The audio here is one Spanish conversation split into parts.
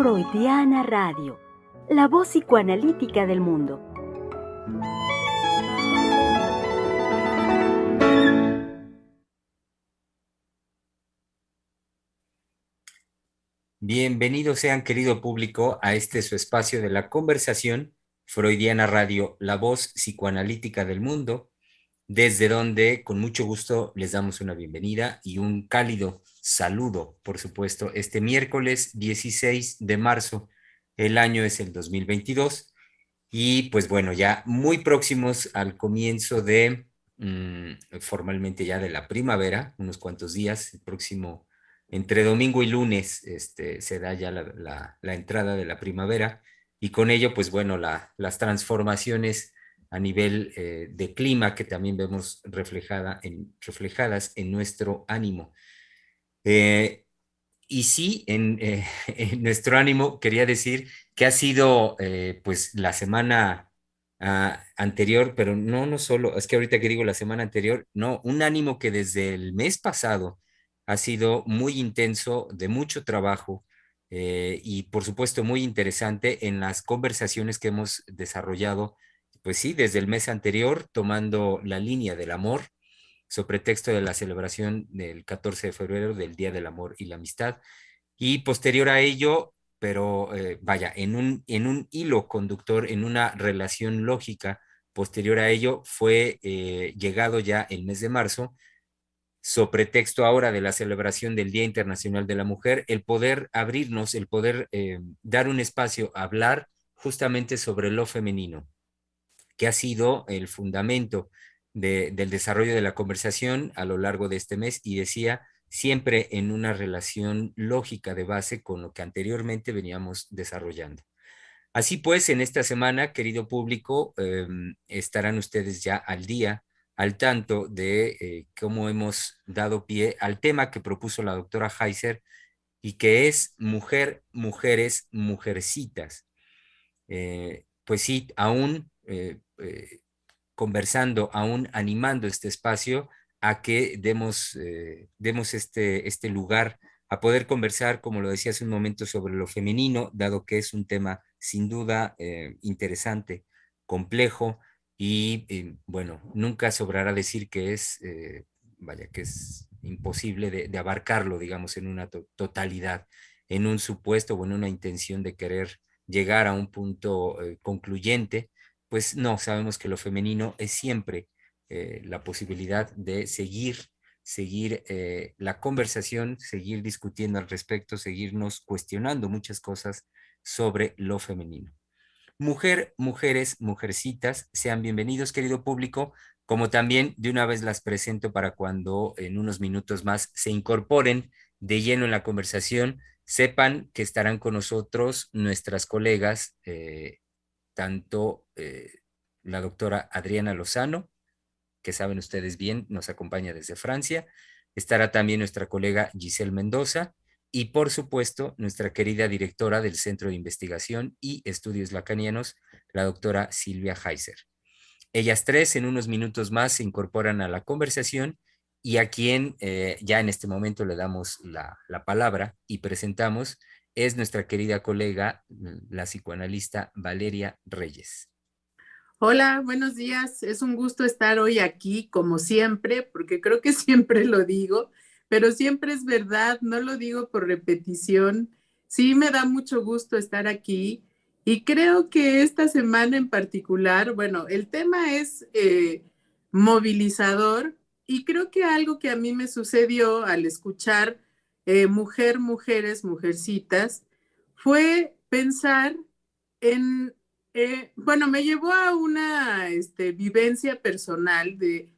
Freudiana Radio, la voz psicoanalítica del mundo. Bienvenidos sean, querido público, a este su espacio de la conversación, Freudiana Radio, la voz psicoanalítica del mundo, desde donde con mucho gusto les damos una bienvenida y un cálido saludo, por supuesto, este miércoles 16 de marzo. El año es el 2022 y pues bueno, ya muy próximos al comienzo de formalmente ya de la primavera, unos cuantos días, el próximo, entre domingo y lunes, se da ya la entrada de la primavera y con ello, pues bueno, las transformaciones a nivel de clima que también vemos reflejadas en nuestro ánimo. Eh, y sí, en nuestro ánimo quería decir que ha sido pues la semana anterior, pero no solo, es que ahorita que digo la semana anterior, no, un ánimo que desde el mes pasado ha sido muy intenso, de mucho trabajo y por supuesto muy interesante en las conversaciones que hemos desarrollado, pues sí, desde el mes anterior, tomando la línea del amor sobre pretexto de la celebración del 14 de febrero del Día del Amor y la Amistad. Y posterior a ello, pero vaya, en un hilo conductor, en una relación lógica, posterior a ello fue llegado ya el mes de marzo, sobre pretexto ahora de la celebración del Día Internacional de la Mujer, el poder abrirnos, el poder dar un espacio a hablar justamente sobre lo femenino, que ha sido el fundamento del desarrollo de la conversación a lo largo de este mes y decía siempre en una relación lógica de base con lo que anteriormente veníamos desarrollando. Así pues, en esta semana, querido público, estarán ustedes ya al día, al tanto de cómo hemos dado pie al tema que propuso la doctora Heiser y que es mujer, mujeres, mujercitas. Pues sí, aún conversando, aún animando este espacio a que demos este lugar a poder conversar, como lo decía hace un momento, sobre lo femenino, dado que es un tema sin duda interesante, complejo y bueno, nunca sobrará decir que vaya, que es imposible de abarcarlo, digamos, en una totalidad, en un supuesto o en una intención de querer llegar a un punto concluyente. Pues no, sabemos que lo femenino es siempre la posibilidad de seguir la conversación, seguir discutiendo al respecto, seguirnos cuestionando muchas cosas sobre lo femenino. Mujer, mujeres, mujercitas, sean bienvenidos, querido público, como también de una vez las presento para cuando en unos minutos más se incorporen de lleno en la conversación, sepan que estarán con nosotros nuestras colegas, tanto la doctora Adriana Lozano, que saben ustedes bien, nos acompaña desde Francia. Estará también nuestra colega Giselle Mendoza y, por supuesto, nuestra querida directora del Centro de Investigación y Estudios Lacanianos, la doctora Silvia Heiser. Ellas tres en unos minutos más se incorporan a la conversación y a quien ya en este momento le damos la palabra y presentamos es nuestra querida colega, la psicoanalista Valeria Reyes. Hola, buenos días. Es un gusto estar hoy aquí, como siempre, porque creo que siempre lo digo, pero siempre es verdad, no lo digo por repetición. Sí, me da mucho gusto estar aquí y creo que esta semana en particular, bueno, el tema es movilizador y creo que algo que a mí me sucedió al escuchar mujer, mujeres, mujercitas, fue pensar en bueno, me llevó a una vivencia personal de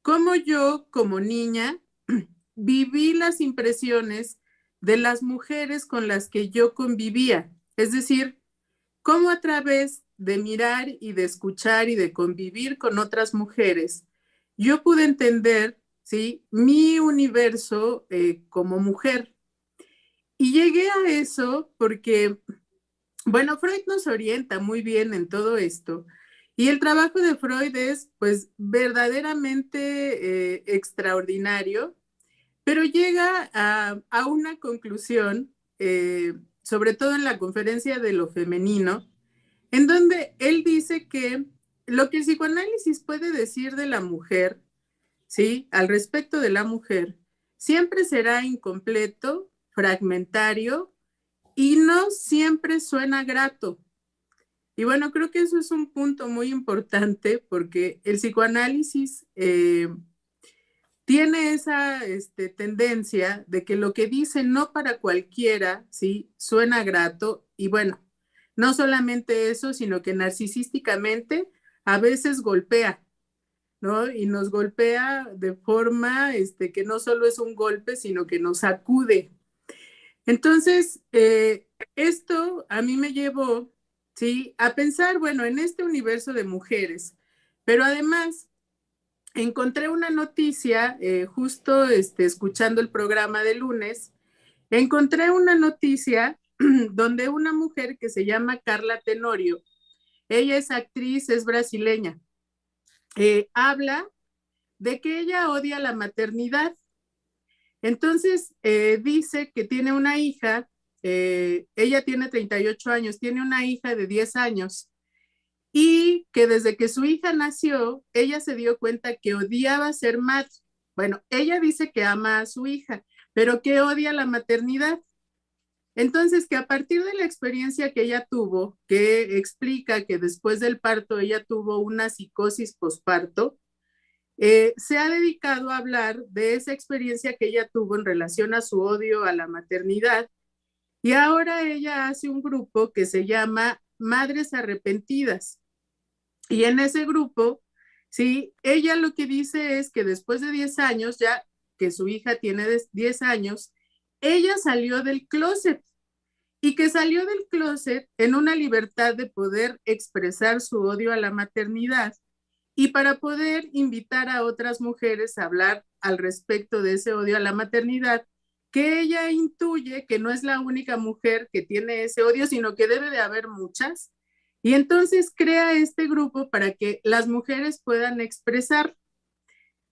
cómo yo como niña viví las impresiones de las mujeres con las que yo convivía. Es decir, cómo a través de mirar y de escuchar y de convivir con otras mujeres, yo pude entender, ¿sí?, mi universo como mujer. Y llegué a eso porque bueno, Freud nos orienta muy bien en todo esto y el trabajo de Freud es pues verdaderamente extraordinario, pero llega a una conclusión sobre todo en la conferencia de lo femenino, en donde él dice que lo que el psicoanálisis puede decir de la mujer, ¿sí? Al respecto de la mujer, siempre será incompleto, fragmentario y no siempre suena grato. Y bueno, creo que eso es un punto muy importante porque el psicoanálisis tiene esa tendencia de que lo que dice no para cualquiera, ¿sí? Suena grato y bueno, no solamente eso, sino que narcisísticamente a veces golpea, ¿no? Y nos golpea de forma que no solo es un golpe, sino que nos sacude. Entonces, esto a mí me llevó, ¿sí? A pensar, bueno, en este universo de mujeres, pero además encontré una noticia, justo escuchando el programa de lunes, encontré una noticia donde una mujer que se llama Carla Tenorio, ella es actriz, es brasileña, habla de que ella odia la maternidad. Entonces, dice que tiene una hija, ella tiene 38 años, tiene una hija de 10 años, y que desde que su hija nació, ella se dio cuenta que odiaba ser madre. Bueno, ella dice que ama a su hija, pero que odia la maternidad. Entonces, que a partir de la experiencia que ella tuvo, que explica que después del parto ella tuvo una psicosis posparto, se ha dedicado a hablar de esa experiencia que ella tuvo en relación a su odio a la maternidad. Y ahora ella hace un grupo que se llama Madres Arrepentidas. Y en ese grupo, sí, ella lo que dice es que después de 10 años, ya que su hija tiene 10 años, ella salió del closet y que salió del closet en una libertad de poder expresar su odio a la maternidad y para poder invitar a otras mujeres a hablar al respecto de ese odio a la maternidad, que ella intuye que no es la única mujer que tiene ese odio, sino que debe de haber muchas. Y entonces crea este grupo para que las mujeres puedan expresar.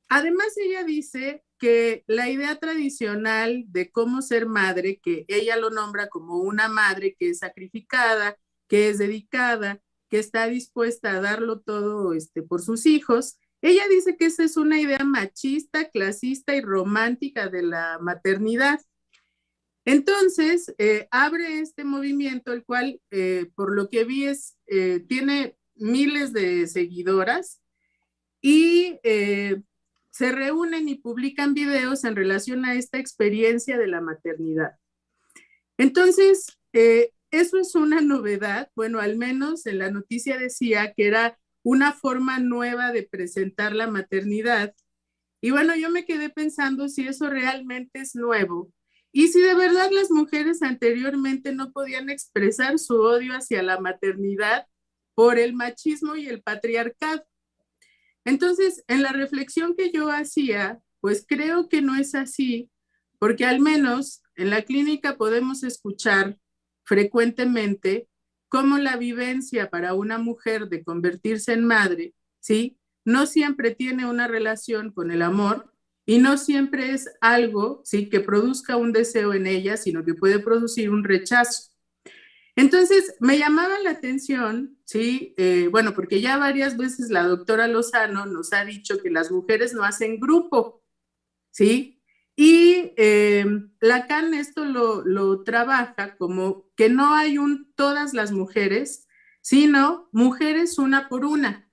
Además, ella dice que la idea tradicional de cómo ser madre, que ella lo nombra como una madre que es sacrificada, que es dedicada, que está dispuesta a darlo todo por sus hijos, ella dice que esa es una idea machista, clasista y romántica de la maternidad. Entonces, abre este movimiento, el cual, por lo que vi, tiene miles de seguidoras y se reúnen y publican videos en relación a esta experiencia de la maternidad. Entonces, eso es una novedad, bueno, al menos en la noticia decía que era una forma nueva de presentar la maternidad. Y bueno, yo me quedé pensando si eso realmente es nuevo y si de verdad las mujeres anteriormente no podían expresar su odio hacia la maternidad por el machismo y el patriarcado. Entonces, en la reflexión que yo hacía, pues creo que no es así, porque al menos en la clínica podemos escuchar frecuentemente cómo la vivencia para una mujer de convertirse en madre, ¿sí? No siempre tiene una relación con el amor y no siempre es algo, ¿sí?, que produzca un deseo en ella, sino que puede producir un rechazo. Entonces, me llamaba la atención, ¿sí? Bueno, porque ya varias veces la doctora Lozano nos ha dicho que las mujeres no hacen grupo, ¿sí? Y Lacan esto lo trabaja como que no hay todas las mujeres, sino mujeres una por una.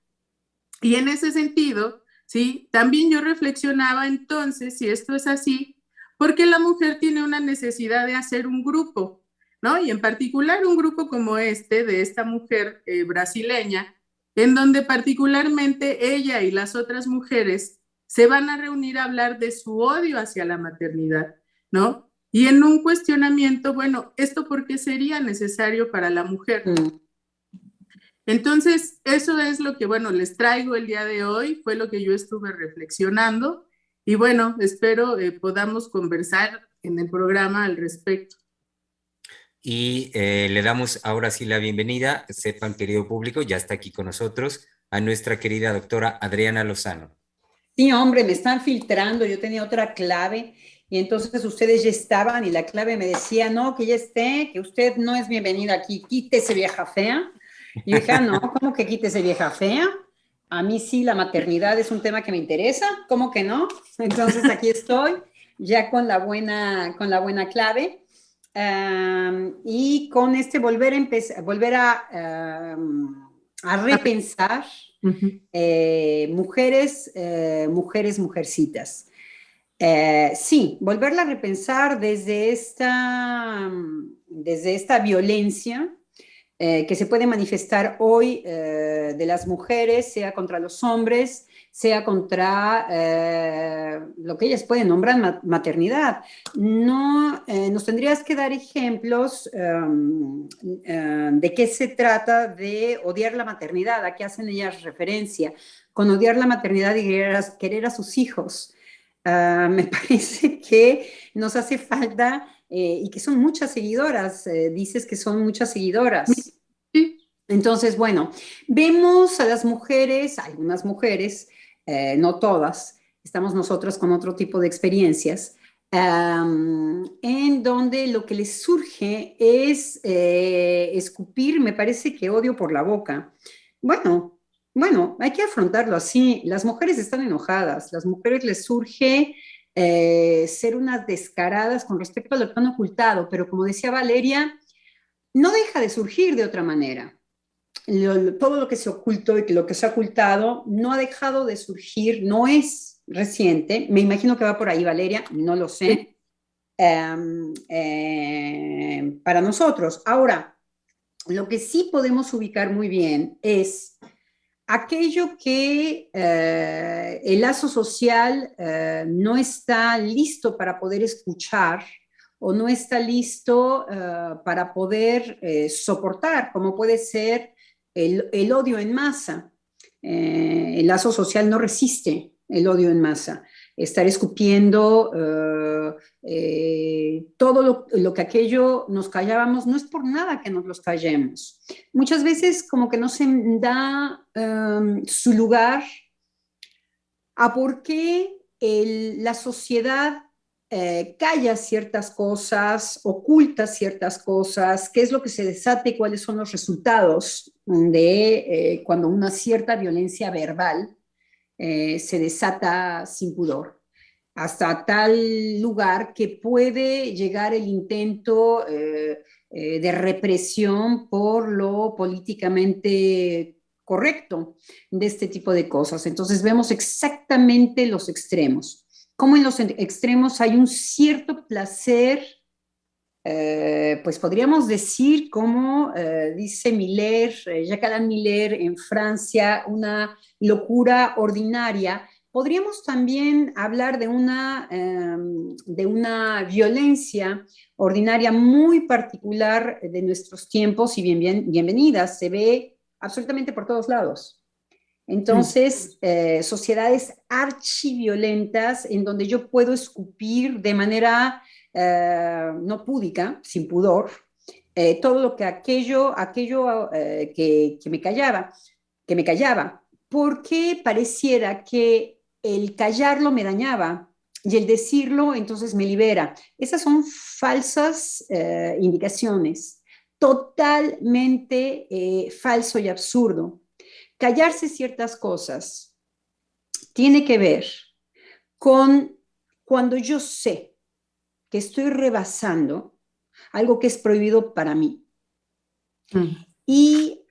Y en ese sentido, ¿sí? También yo reflexionaba entonces, si esto es así, porque la mujer tiene una necesidad de hacer un grupo, ¿no? Y en particular un grupo como de esta mujer brasileña, en donde particularmente ella y las otras mujeres se van a reunir a hablar de su odio hacia la maternidad, ¿no? Y en un cuestionamiento, bueno, ¿esto por qué sería necesario para la mujer? Entonces, eso es lo que, bueno, les traigo el día de hoy, fue lo que yo estuve reflexionando y bueno, espero podamos conversar en el programa al respecto. Y le damos ahora sí la bienvenida, sepan, querido público, ya está aquí con nosotros, a nuestra querida doctora Adriana Lozano. Sí, hombre, me están filtrando, yo tenía otra clave y entonces ustedes ya estaban y la clave me decía, no, que ya esté, que usted no es bienvenida aquí, quítese vieja fea. Y yo dije, no, ¿cómo que quítese vieja fea? A mí sí, la maternidad es un tema que me interesa, ¿cómo que no? Entonces aquí estoy, ya con la buena clave. Y con este a repensar mujercitas. Sí, volverla a repensar desde esta violencia que se puede manifestar hoy de las mujeres, sea contra los hombres, sea contra lo que ellas pueden nombrar maternidad. No, nos tendrías que dar ejemplos de qué se trata de odiar la maternidad, a qué hacen ellas referencia, con odiar la maternidad y querer a sus hijos. Me parece que nos hace falta y que son muchas seguidoras, dices que son muchas seguidoras. Sí. Entonces, bueno, vemos a las mujeres, algunas mujeres, no todas, estamos nosotros con otro tipo de experiencias, en donde lo que les surge es escupir, me parece que odio por la boca. Bueno, hay que afrontarlo así. Las mujeres están enojadas, las mujeres les surge ser unas descaradas con respecto a lo que han ocultado, pero como decía Valeria, no deja de surgir de otra manera. Todo lo que se ocultó y lo que se ha ocultado no ha dejado de surgir, no es reciente. Me imagino que va por ahí, Valeria, no lo sé. Para nosotros. Ahora, lo que sí podemos ubicar muy bien es aquello que el lazo social no está listo para poder escuchar o no está listo para poder soportar, como puede ser el odio en masa. El lazo social no resiste el odio en masa. Estar escupiendo todo lo que aquello nos callábamos, no es por nada que nos los callemos. Muchas veces como que no se da su lugar a por qué la sociedad calla ciertas cosas, oculta ciertas cosas, qué es lo que se desata y cuáles son los resultados de cuando una cierta violencia verbal se desata sin pudor, hasta tal lugar que puede llegar el intento de represión por lo políticamente correcto de este tipo de cosas. Entonces vemos exactamente los extremos. Como en los extremos hay un cierto placer, pues podríamos decir, como dice Miller, Jacques Alain Miller en Francia, una locura ordinaria. Podríamos también hablar de una violencia ordinaria muy particular de nuestros tiempos y bienvenida. Se ve absolutamente por todos lados. Entonces, sociedades archiviolentas en donde yo puedo escupir de manera no púdica, sin pudor, todo lo que aquello que me callaba, porque pareciera que el callarlo me dañaba y el decirlo entonces me libera. Esas son falsas indicaciones, totalmente falso y absurdo. Callarse ciertas cosas tiene que ver con cuando yo sé que estoy rebasando algo que es prohibido para mí. Y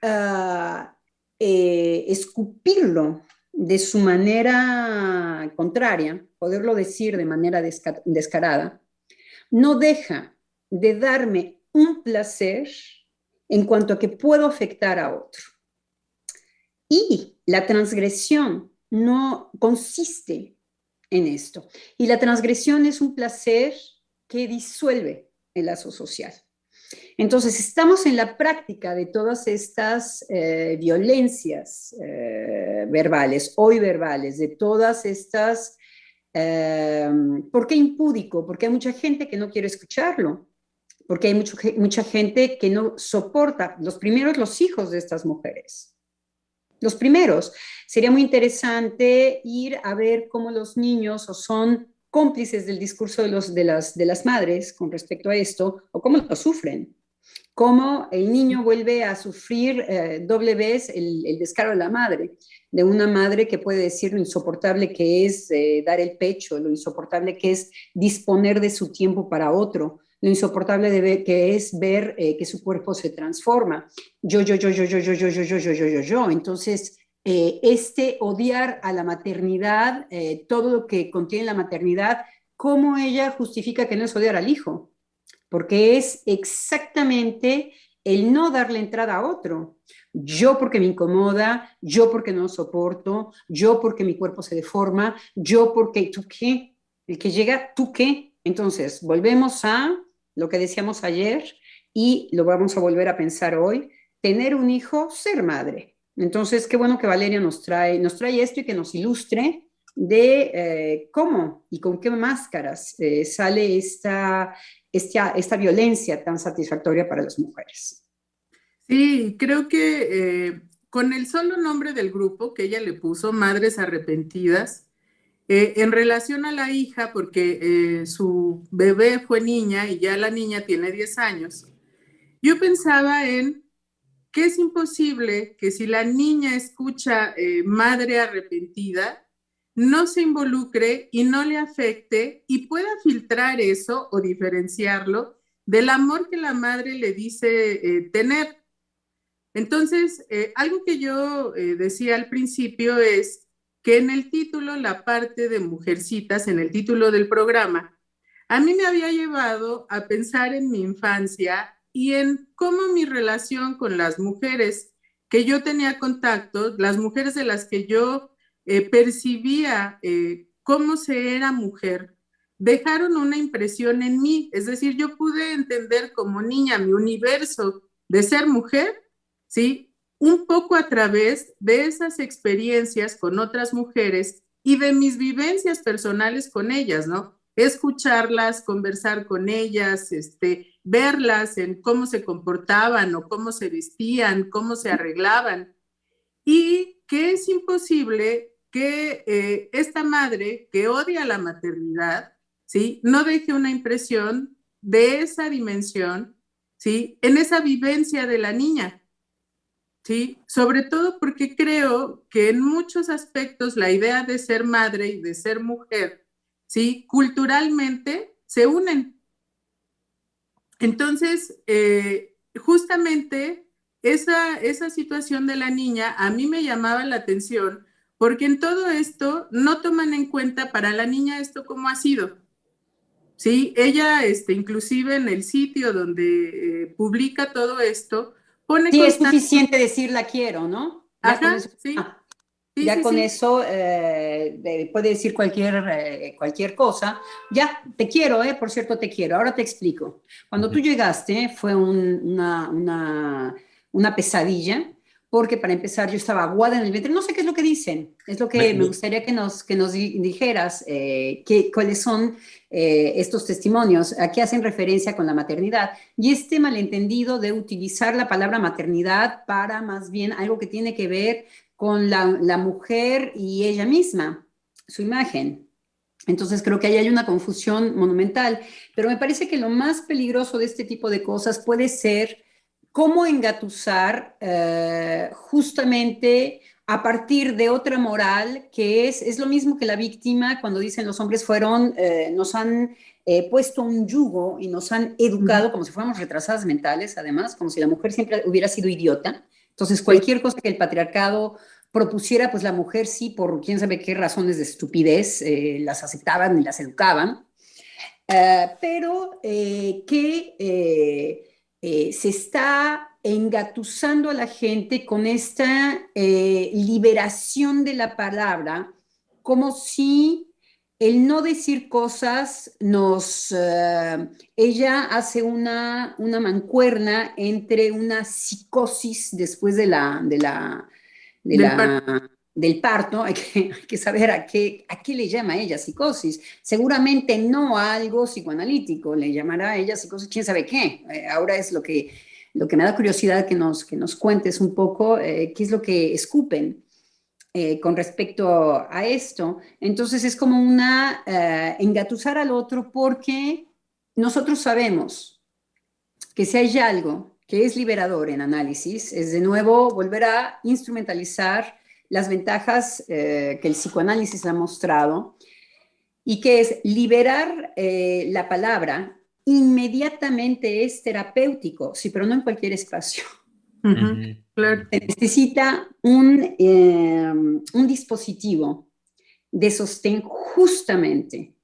escupirlo de su manera contraria, poderlo decir de manera descarada, no deja de darme un placer en cuanto a que puedo afectar a otro. Y la transgresión no consiste en esto. Y la transgresión es un placer que disuelve el lazo social. Entonces, estamos en la práctica de todas estas violencias verbales, hoy verbales, de todas estas... ¿por qué impúdico? Porque hay mucha gente que no quiere escucharlo, porque hay mucha gente que no soporta, los primeros, los hijos de estas mujeres. Los primeros. Sería muy interesante ir a ver cómo los niños o son cómplices del discurso de las madres con respecto a esto, o cómo lo sufren. Cómo el niño vuelve a sufrir doble vez el descaro de la madre, de una madre que puede decir lo insoportable que es dar el pecho, lo insoportable que es disponer de su tiempo para otro, lo insoportable que es ver que su cuerpo se transforma. Yo. Entonces, este odiar a la maternidad, todo lo que contiene la maternidad, cómo ella justifica que no es odiar al hijo, porque es exactamente el no darle entrada a otro. Yo porque me incomoda, yo porque no soporto, yo porque mi cuerpo se deforma, yo porque, ¿tú qué? El que llega, ¿tú qué? Entonces, volvemos a lo que decíamos ayer y lo vamos a volver a pensar hoy, tener un hijo, ser madre. Entonces, qué bueno que Valeria nos trae esto y que nos ilustre de cómo y con qué máscaras sale esta violencia tan satisfactoria para las mujeres. Sí, creo que con el solo nombre del grupo que ella le puso, Madres Arrepentidas, en relación a la hija, porque su bebé fue niña y ya la niña tiene 10 años, yo pensaba en que es imposible que si la niña escucha madre arrepentida, no se involucre y no le afecte y pueda filtrar eso o diferenciarlo del amor que la madre le dice tener. Entonces, algo que yo decía al principio es que en el título, la parte de Mujercitas, en el título del programa, a mí me había llevado a pensar en mi infancia y en cómo mi relación con las mujeres que yo tenía contacto, las mujeres de las que yo percibía cómo se era mujer, dejaron una impresión en mí. Es decir, yo pude entender como niña mi universo de ser mujer, ¿sí? Un poco a través de esas experiencias con otras mujeres y de mis vivencias personales con ellas, ¿no? Escucharlas, conversar con ellas, verlas en cómo se comportaban o cómo se vestían, cómo se arreglaban. Y que es imposible que esta madre que odia la maternidad, ¿sí? No deje una impresión de esa dimensión, ¿sí? En esa vivencia de la niña. Sí, sobre todo porque creo que en muchos aspectos la idea de ser madre y de ser mujer, sí, culturalmente se unen. Entonces, justamente esa situación de la niña a mí me llamaba la atención porque en todo esto no toman en cuenta para la niña esto cómo ha sido. Sí, ella, inclusive en el sitio donde publica todo esto, pone Sí, es constante. suficiente decir la quiero, ¿no? Ya Ajá, con eso, sí. Sí, ya sí, con sí. eso puede decir cualquier cosa. Ya, te quiero, por cierto, te quiero. Ahora te explico. Cuando tú llegaste fue una pesadilla, porque para empezar yo estaba aguada en el vientre. No sé qué es lo que dicen. Es lo que me gustaría que nos dijeras, cuáles son estos testimonios, a qué hacen referencia con la maternidad. Y este malentendido de utilizar la palabra maternidad para más bien algo que tiene que ver con la mujer y ella misma, su imagen. Entonces creo que ahí hay una confusión monumental, pero me parece que lo más peligroso de este tipo de cosas puede ser cómo engatusar justamente a partir de otra moral que es lo mismo que la víctima cuando dicen los hombres nos han puesto un yugo y nos han educado como si fuéramos retrasadas mentales, además, como si la mujer siempre hubiera sido idiota. Entonces, cualquier cosa que el patriarcado propusiera, pues la mujer sí, por quién sabe qué razones de estupidez, las aceptaban y las educaban, pero que se está engatusando a la gente con esta liberación de la palabra, como si el no decir cosas ella hace una mancuerna entre una psicosis después Del par- del parto. Hay que saber a qué le llama ella psicosis. Seguramente no a algo psicoanalítico, le llamará a ella psicosis, quién sabe qué. Ahora es lo que me da curiosidad que nos cuentes un poco qué es lo que escupen. con respecto a esto. Entonces es como una engatusar al otro porque nosotros sabemos que si hay algo que es liberador en análisis, es de nuevo volver a instrumentalizar las ventajas que el psicoanálisis ha mostrado y que es liberar la palabra inmediatamente es terapéutico, sí, pero no en cualquier espacio. Claro. Se necesita un dispositivo de sostén justamente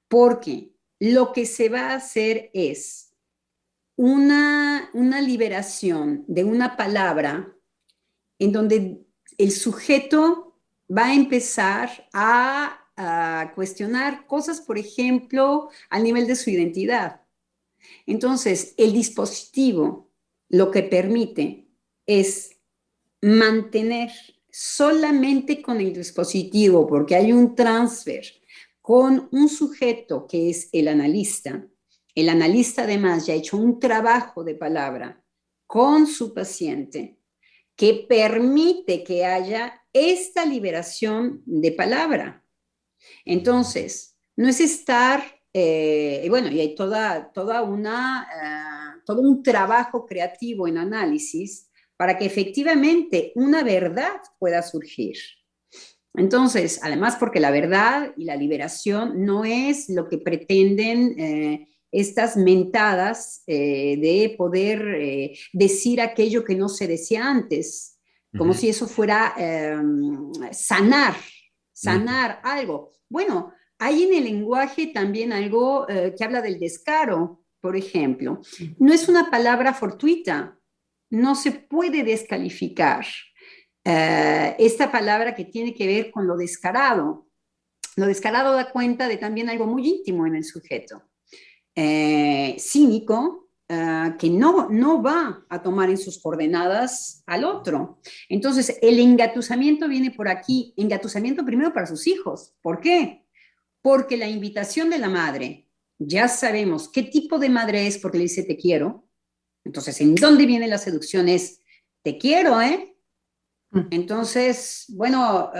porque lo que se va a hacer es una liberación de una palabra en donde el sujeto va a empezar a cuestionar cosas, por ejemplo, al nivel de su identidad. Entonces, el dispositivo lo que permite es mantener solamente con el dispositivo, porque hay un transfer con un sujeto que es el analista. El analista además ya ha hecho un trabajo de palabra con su paciente que permite que haya esta liberación de palabra. Entonces, no es estar, bueno, y hay todo un trabajo creativo en análisis para que efectivamente una verdad pueda surgir. Entonces, además porque la verdad y la liberación no es lo que pretenden estas mentadas de poder decir aquello que no se decía antes, como si eso fuera sanar algo. Bueno, hay en el lenguaje también algo que habla del descaro, por ejemplo. No es una palabra fortuita, no se puede descalificar esta palabra que tiene que ver con lo descarado. Lo descarado da cuenta de también algo muy íntimo en el sujeto. Cínico, que no va a tomar en sus coordenadas al otro. Entonces, el engatusamiento viene por aquí. Engatusamiento primero para sus hijos. ¿Por qué? Porque la invitación de la madre, ya sabemos qué tipo de madre es porque le dice te quiero. Entonces, ¿en dónde viene la seducción? Es te quiero, ¿eh? Entonces, bueno,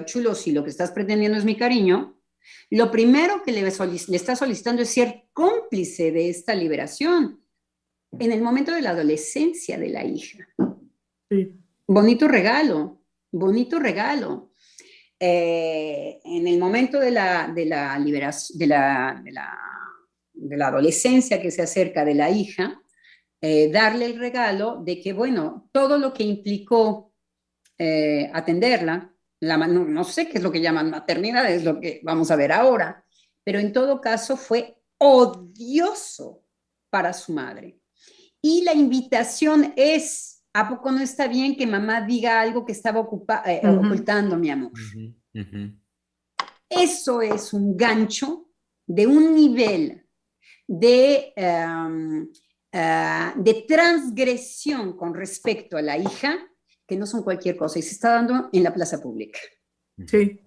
chulo, si lo que estás pretendiendo es mi cariño, lo primero que le está solicitando es ser cómplice de esta liberación en el momento de la adolescencia de la hija. Sí. Bonito regalo, bonito regalo. En el momento de la liberación, de la adolescencia que se acerca de la hija, darle el regalo de que, bueno, todo lo que implicó atenderla, no sé qué es lo que llaman maternidad, es lo que vamos a ver ahora, pero en todo caso fue odioso para su madre. Y la invitación es, ¿a poco no está bien que mamá diga algo que estaba ocultando, mi amor? Eso es un gancho de un nivel de transgresión con respecto a la hija que no son cualquier cosa, y se está dando en la plaza pública. Sí.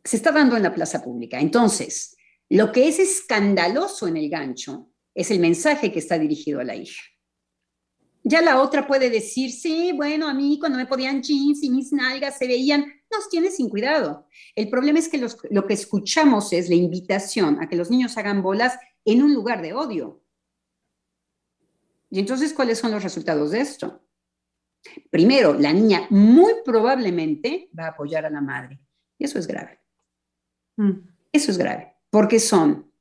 Se está dando en la plaza pública. Entonces, lo que es escandaloso en el gancho es el mensaje que está dirigido a la hija. Ya la otra puede decir, sí, bueno, a mí cuando me ponían jeans y mis nalgas se veían, nos tiene sin cuidado. El problema es que lo que escuchamos es la invitación a que los niños hagan bolas en un lugar de odio. Y entonces, ¿cuáles son los resultados de esto? Primero, la niña muy probablemente va a apoyar a la madre. Y eso es grave. Eso es grave, porque son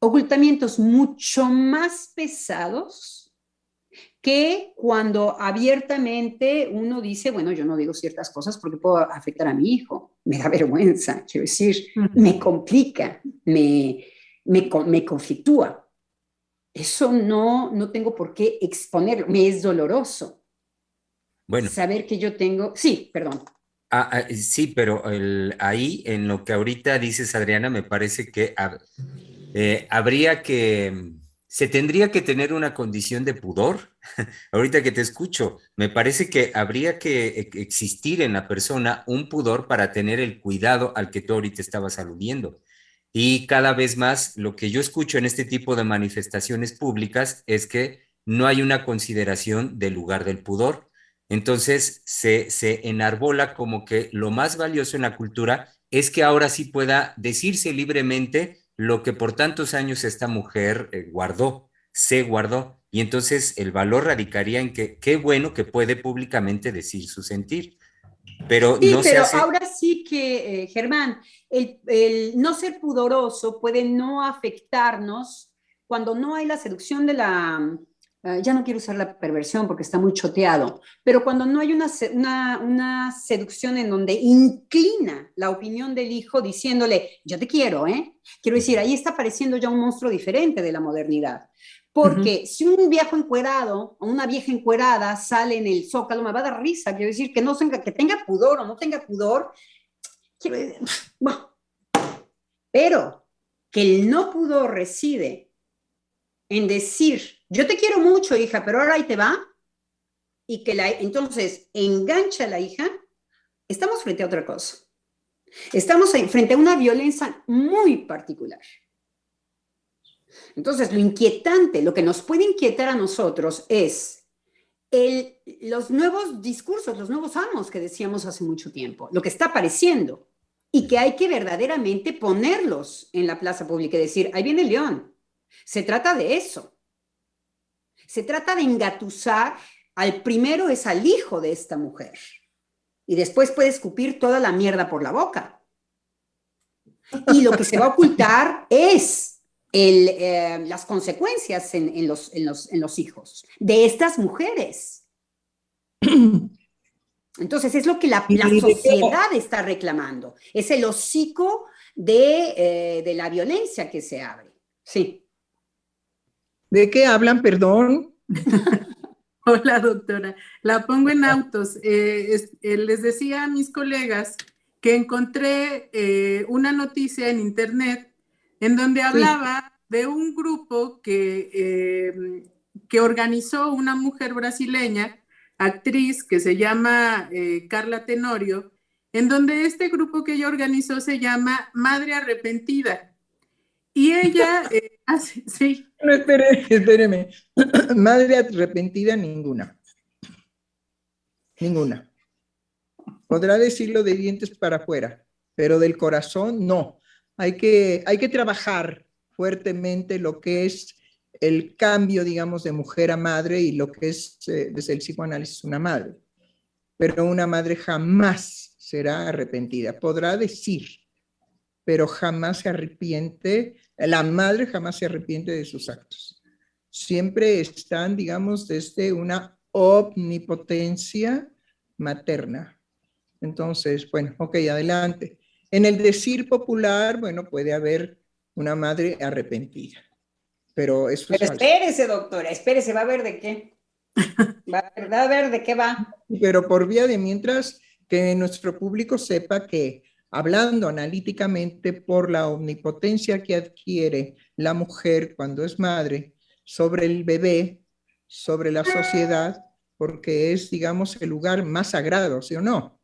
ocultamientos mucho más pesados que cuando abiertamente uno dice, bueno, yo no digo ciertas cosas porque puedo afectar a mi hijo. Me da vergüenza, quiero decir, me complica, me conflictúa. Eso no tengo por qué exponerlo, me es doloroso. Bueno. Saber que yo tengo... Sí, perdón. Sí, pero ahí en lo que ahorita dices, Adriana, me parece que se tendría que tener una condición de pudor. Ahorita que te escucho, me parece que habría que existir en la persona un pudor para tener el cuidado al que tú ahorita estabas aludiendo. Y cada vez más lo que yo escucho en este tipo de manifestaciones públicas es que no hay una consideración del lugar del pudor. Entonces se enarbola como que lo más valioso en la cultura es que ahora sí pueda decirse libremente lo que por tantos años esta mujer se guardó. Y entonces el valor radicaría en que qué bueno que puede públicamente decir su sentir, pero Sí, no se pero hace. ahora sí que, Germán, el no ser pudoroso puede no afectarnos cuando no hay la seducción de la, ya no quiero usar la perversión porque está muy choteado, pero cuando no hay una seducción en donde inclina la opinión del hijo diciéndole, yo te quiero, ¿eh? Quiero decir, ahí está apareciendo ya un monstruo diferente de la modernidad. Porque si un viejo encuerado o una vieja encuerada sale en el Zócalo, me va a dar risa. Quiero decir, que no tenga, que tenga pudor o no tenga pudor. Quiero decir, bueno, pero que el no pudor reside en decir, yo te quiero mucho, hija, pero ahora ahí te va, y que entonces engancha a la hija, estamos frente a otra cosa. Estamos frente a una violencia muy particular. Entonces, lo inquietante, lo que nos puede inquietar a nosotros es los nuevos discursos, los nuevos amos que decíamos hace mucho tiempo, lo que está apareciendo y que hay que verdaderamente ponerlos en la plaza pública y decir, ahí viene el león. Se trata de eso. Se trata de engatusar al primero es al hijo de esta mujer y después puede escupir toda la mierda por la boca. Y lo que se va a ocultar es las consecuencias en los hijos de estas mujeres. Entonces es lo que la sociedad está reclamando, es el hocico de la violencia que se abre. Sí. ¿De qué hablan, perdón? Hola, doctora. La pongo en autos. Les decía a mis colegas que encontré una noticia en internet en donde hablaba de un grupo que organizó una mujer brasileña, actriz, que se llama Carla Tenorio, en donde este grupo que ella organizó se llama Madre Arrepentida. Y ella sí. No, espéreme. Madre arrepentida, ninguna. Ninguna. Podrá decirlo de dientes para afuera, pero del corazón, no. Hay que trabajar fuertemente lo que es el cambio, digamos, de mujer a madre y lo que es, desde el psicoanálisis, una madre. Pero una madre jamás será arrepentida. Podrá decir, pero jamás se arrepiente, la madre jamás se arrepiente de sus actos. Siempre están, digamos, desde una omnipotencia materna. Entonces, bueno, ok, adelante. En el decir popular, bueno, puede haber una madre arrepentida, pero eso es falso. Espérese, doctora, espérese, va a ver de qué. Va a ver de qué va. Pero por vía de mientras, que nuestro público sepa que, hablando analíticamente, por la omnipotencia que adquiere la mujer cuando es madre sobre el bebé, sobre la sociedad, porque es, digamos, el lugar más sagrado, ¿sí o no?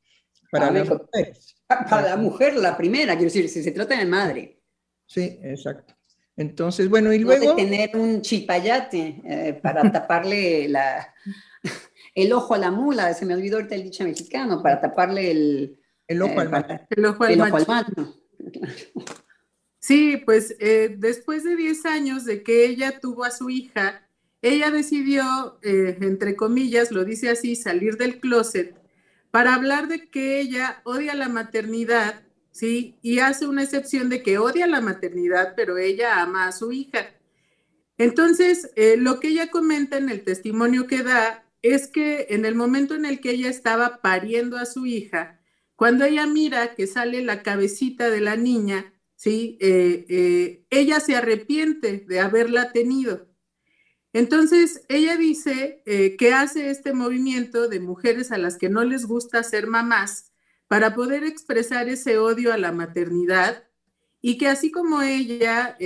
Para las mujeres. Para la mujer, la primera, quiero decir, si se trata de madre. Sí, exacto. Entonces, bueno, y luego... No de tener un chilpayate para taparle el ojo a la mula, se me olvidó ahorita el dicho mexicano, para taparle el ojo al macho. El ojo al macho. Sí, pues después de 10 años de que ella tuvo a su hija, ella decidió, entre comillas, lo dice así, salir del closet para hablar de que ella odia la maternidad, ¿sí? Y hace una excepción de que odia la maternidad, pero ella ama a su hija. Entonces, lo que ella comenta en el testimonio que da es que en el momento en el que ella estaba pariendo a su hija, cuando ella mira que sale la cabecita de la niña, ¿sí? Ella se arrepiente de haberla tenido. Entonces, ella dice que hace este movimiento de mujeres a las que no les gusta ser mamás para poder expresar ese odio a la maternidad y que así como ella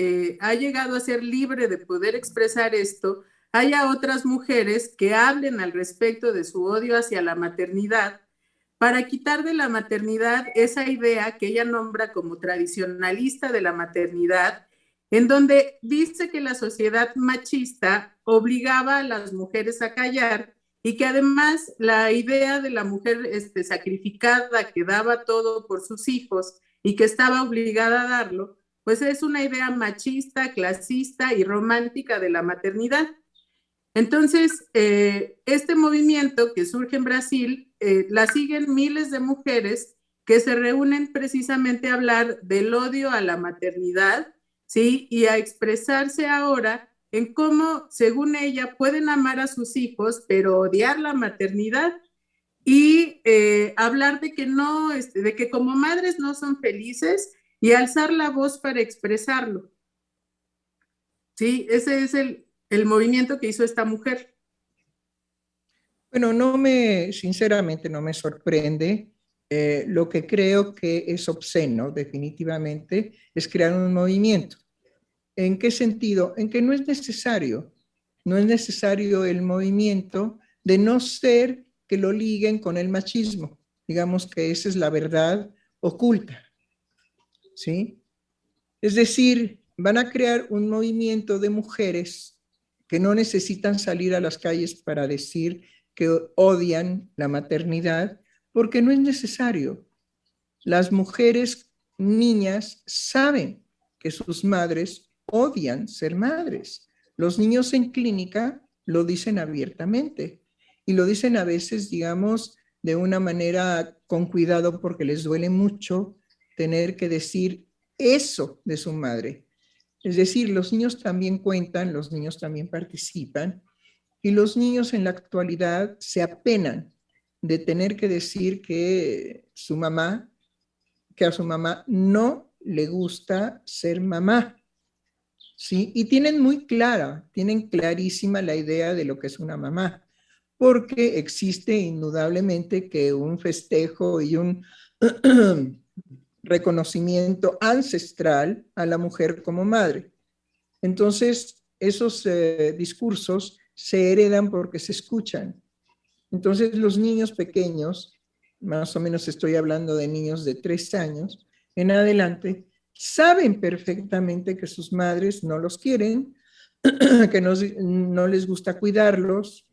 ha llegado a ser libre de poder expresar esto, haya otras mujeres que hablen al respecto de su odio hacia la maternidad para quitar de la maternidad esa idea que ella nombra como tradicionalista de la maternidad, en donde dice que la sociedad machista obligaba a las mujeres a callar y que además la idea de la mujer sacrificada que daba todo por sus hijos y que estaba obligada a darlo, pues es una idea machista, clasista y romántica de la maternidad. Entonces, este movimiento que surge en Brasil, la siguen miles de mujeres que se reúnen precisamente a hablar del odio a la maternidad, ¿sí? Y a expresarse ahora en cómo, según ella, pueden amar a sus hijos, pero odiar la maternidad y hablar de que no, de que como madres no son felices y alzar la voz para expresarlo. Sí, ese es el movimiento que hizo esta mujer. Bueno, sinceramente no me sorprende. Lo que creo que es obsceno, definitivamente, es crear un movimiento. ¿En qué sentido? En que no es necesario. No es necesario el movimiento, de no ser que lo liguen con el machismo. Digamos que esa es la verdad oculta, ¿sí? Es decir, van a crear un movimiento de mujeres que no necesitan salir a las calles para decir que odian la maternidad, porque no es necesario. Las mujeres, niñas, saben que sus madres odian ser madres. Los niños en clínica lo dicen abiertamente y lo dicen a veces, digamos, de una manera con cuidado porque les duele mucho tener que decir eso de su madre. Es decir, los niños también cuentan, los niños también participan y los niños en la actualidad se apenan de tener que decir que a su mamá no le gusta ser mamá, ¿sí? Y tienen clarísima la idea de lo que es una mamá, porque existe indudablemente que un festejo y un reconocimiento ancestral a la mujer como madre. Entonces, esos discursos se heredan porque se escuchan. Entonces, los niños pequeños, más o menos estoy hablando de niños de 3 años en adelante, saben perfectamente que sus madres no los quieren, que no les gusta cuidarlos,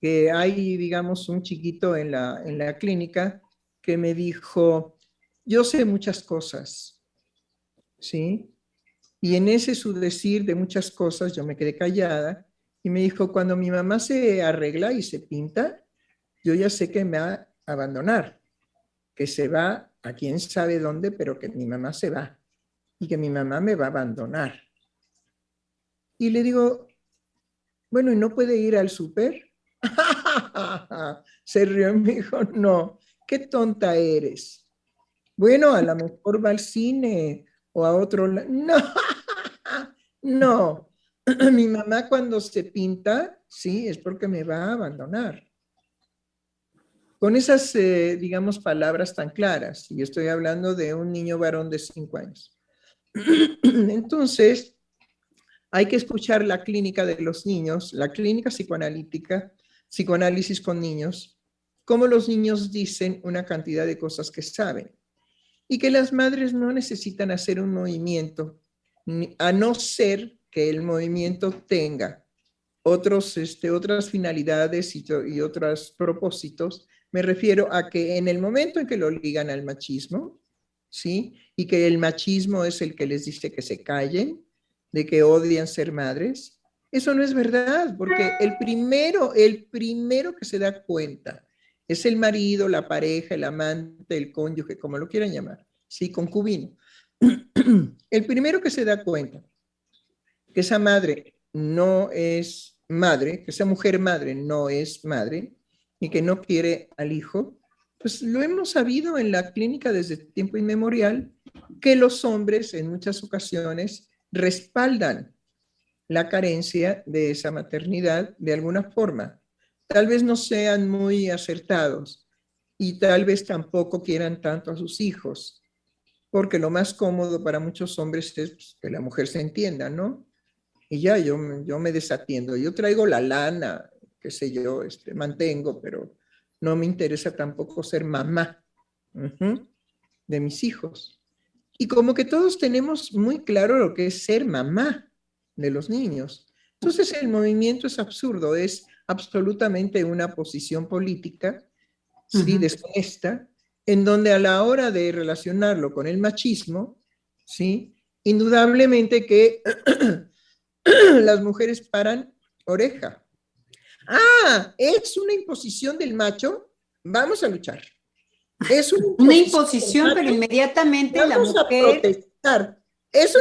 que hay, digamos, un chiquito en la clínica que me dijo, yo sé muchas cosas, ¿sí? Y en ese su decir de muchas cosas, yo me quedé callada y me dijo, cuando mi mamá se arregla y se pinta, yo ya sé que me va a abandonar, que se va a quién sabe dónde, pero que mi mamá se va y que mi mamá me va a abandonar. Y le digo, bueno, ¿y no puede ir al súper? Se rió y me dijo, no, qué tonta eres. Bueno, a lo mejor va al cine o a otro lado. No, no. Mi mamá cuando se pinta, sí, es porque me va a abandonar. Con esas, digamos, palabras tan claras, y estoy hablando de un niño varón de 5 años. Entonces, hay que escuchar la clínica de los niños, la clínica psicoanalítica, psicoanálisis con niños, cómo los niños dicen una cantidad de cosas que saben y que las madres no necesitan hacer un movimiento, a no ser que el movimiento tenga otras finalidades y otros propósitos. Me refiero a que en el momento en que lo ligan al machismo, ¿sí? Y que el machismo es el que les dice que se callen, de que odian ser madres, eso no es verdad, porque el primero que se da cuenta es el marido, la pareja, el amante, el cónyuge, como lo quieran llamar, sí, concubino. El primero que se da cuenta que esa madre no es madre, que esa mujer madre no es madre y que no quiere al hijo, pues lo hemos sabido en la clínica desde tiempo inmemorial, que los hombres en muchas ocasiones respaldan la carencia de esa maternidad de alguna forma. Tal vez no sean muy acertados y tal vez tampoco quieran tanto a sus hijos, porque lo más cómodo para muchos hombres es que la mujer se entienda, ¿no? Y ya yo me desatiendo, yo traigo la lana, qué sé yo, mantengo, pero no me interesa tampoco ser mamá de mis hijos. Y como que todos tenemos muy claro lo que es ser mamá de los niños. Entonces el movimiento es absurdo, es absolutamente una posición política, sí, deshonesta, en donde a la hora de relacionarlo con el machismo, sí, indudablemente que las mujeres paran oreja. Ah, es una imposición del macho, vamos a luchar. Es una imposición, pero inmediatamente la vamos mujer, a protestar. Es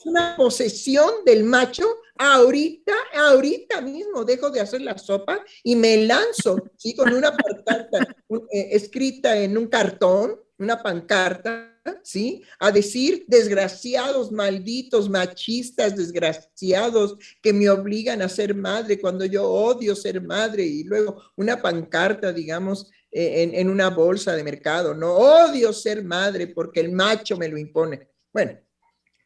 una posesión del macho. Ahorita mismo dejo de hacer la sopa y me lanzo, ¿sí? Con una pancarta escrita en un cartón, una pancarta, ¿sí? A decir, desgraciados, malditos, machistas, desgraciados, que me obligan a ser madre cuando yo odio ser madre, y luego una pancarta, digamos, en una bolsa de mercado, no odio ser madre porque el macho me lo impone. Bueno,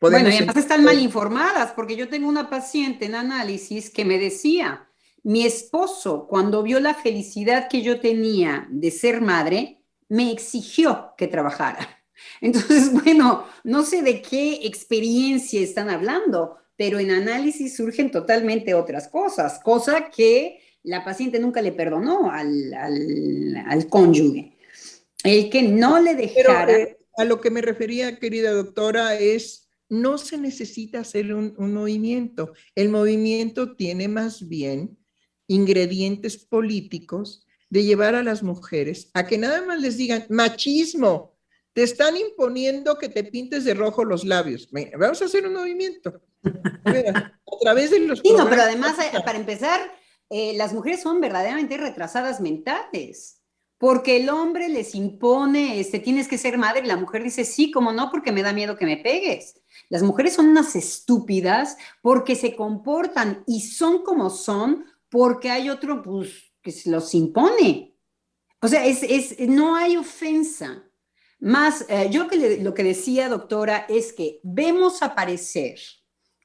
y además están mal informadas, porque yo tengo una paciente en análisis que me decía, mi esposo, cuando vio la felicidad que yo tenía de ser madre, me exigió que trabajara. Entonces, bueno, no sé de qué experiencia están hablando, pero en análisis surgen totalmente otras cosas, cosa que la paciente nunca le perdonó al cónyuge. El que no le dejara... Pero, a lo que me refería, querida doctora, es no se necesita hacer un movimiento. El movimiento tiene más bien ingredientes políticos de llevar a las mujeres a que nada más les digan machismo, te están imponiendo que te pintes de rojo los labios. Vamos a hacer un movimiento. A través de los... Sí, no, pero además, para empezar, las mujeres son verdaderamente retrasadas mentales, porque el hombre les impone, tienes que ser madre, y la mujer dice, sí, cómo no, porque me da miedo que me pegues. Las mujeres son unas estúpidas porque se comportan y son como son porque hay otro, pues, que se los impone. O sea, no hay ofensa. Más, yo lo que decía, doctora, es que vemos aparecer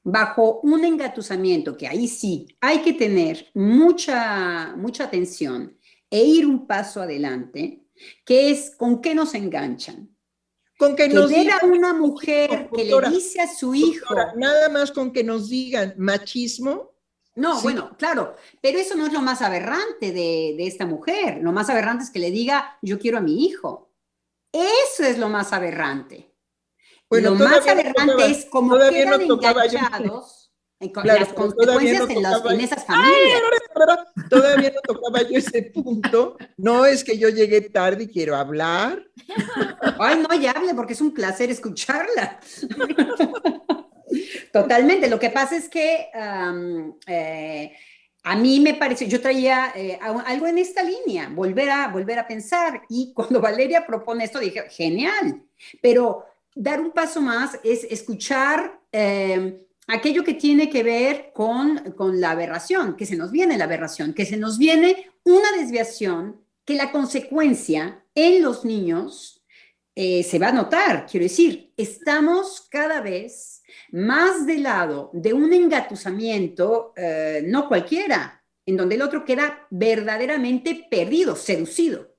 bajo un engatusamiento, que ahí sí hay que tener mucha atención e ir un paso adelante, que es con qué nos enganchan. Con que nos ver a una mujer que le dice a su hijo... Nada más con que nos digan machismo. No, sí. Bueno, claro, pero eso no es lo más aberrante de esta mujer. Lo más aberrante es que le diga, yo quiero a mi hijo. Eso es lo más aberrante. Bueno, lo más aberrante es cómo quedan enganchados las consecuencias en esas familias. Todavía no tocaba yo ese punto. No es que yo llegué tarde y quiero hablar. Ay, no, ya hable, porque es un placer escucharla. Totalmente. Lo que pasa es que a mí me pareció, yo traía algo en esta línea, volver a pensar, y cuando Valeria propone esto dije, genial, pero dar un paso más es escuchar aquello que tiene que ver con la aberración, que se nos viene la aberración, que se nos viene una desviación, que la consecuencia en los niños se va a notar. Quiero decir, estamos cada vez más del lado de un engatusamiento, no cualquiera, en donde el otro queda verdaderamente perdido, seducido.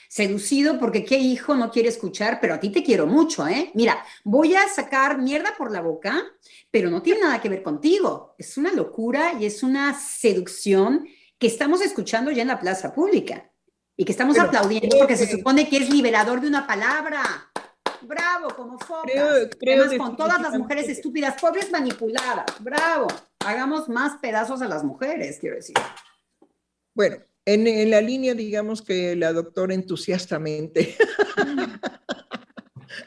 Seducido porque qué hijo no quiere escuchar, pero a ti te quiero mucho, ¿eh? Mira, voy a sacar mierda por la boca, pero no tiene nada que ver contigo. Es una locura y es una seducción que estamos escuchando ya en la plaza pública y que estamos aplaudiendo porque se supone que es liberador de una palabra. Bravo, como focas. Además, con todas las mujeres estúpidas, pobres, manipuladas. Bravo. Hagamos más pedazos a las mujeres, quiero decir. Bueno, en la línea, digamos que la doctora entusiastamente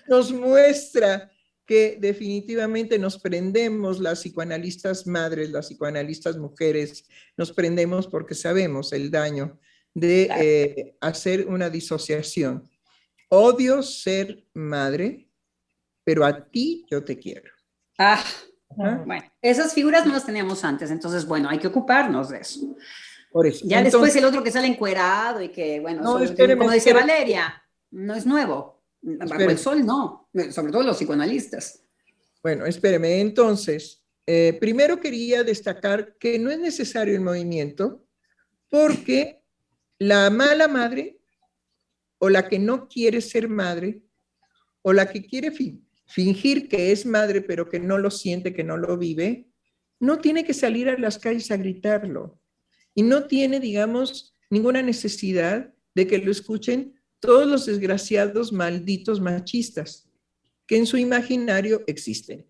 nos muestra que definitivamente nos prendemos, las psicoanalistas madres, las psicoanalistas mujeres, nos prendemos porque sabemos el daño de hacer una disociación. Odio ser madre, pero a ti yo te quiero. Bueno, esas figuras no las teníamos antes, entonces, bueno, hay que ocuparnos de eso. Por eso. Ya entonces, después el otro que sale encuerado y que, bueno, no, como decía Valeria, no es nuevo. Bajo el sol no, sobre todo los psicoanalistas. Bueno, espéreme. Entonces, primero quería destacar que no es necesario el movimiento porque la mala madre o la que no quiere ser madre o la que quiere fingir que es madre pero que no lo siente, que no lo vive, no tiene que salir a las calles a gritarlo. y no tiene, digamos, ninguna necesidad de que lo escuchen todos los desgraciados malditos machistas que en su imaginario existen.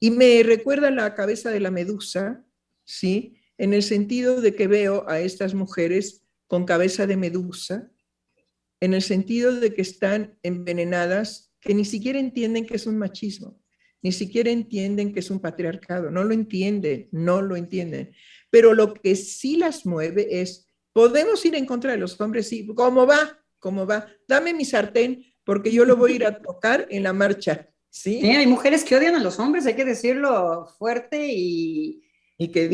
Y me recuerda la cabeza de la medusa, ¿sí? En el sentido de que veo a estas mujeres con cabeza de medusa, en el sentido de que están envenenadas, que ni siquiera entienden que es un machismo, ni siquiera entienden que es un patriarcado, no lo entienden, no lo entienden. Pero lo que sí las mueve es, podemos ir en contra de los hombres, sí, ¿cómo va? ¿Cómo va? Dame mi sartén, porque yo lo voy a ir a tocar en la marcha, ¿sí? Sí, hay mujeres que odian a los hombres, hay que decirlo fuerte y hay que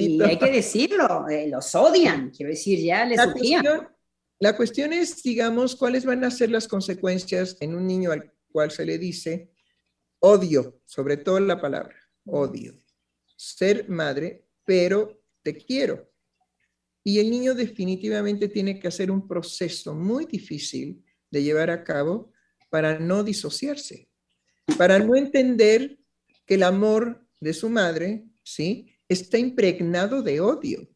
decirlo, los odian, quiero decir, ya les urgía. La cuestión es, digamos, cuáles van a ser las consecuencias en un niño al cual se le dice odio, sobre todo la palabra, odio. Ser madre, pero te quiero. Y el niño definitivamente tiene que hacer un proceso muy difícil de llevar a cabo para no disociarse, para no entender que el amor de su madre, ¿sí?, está impregnado de odio.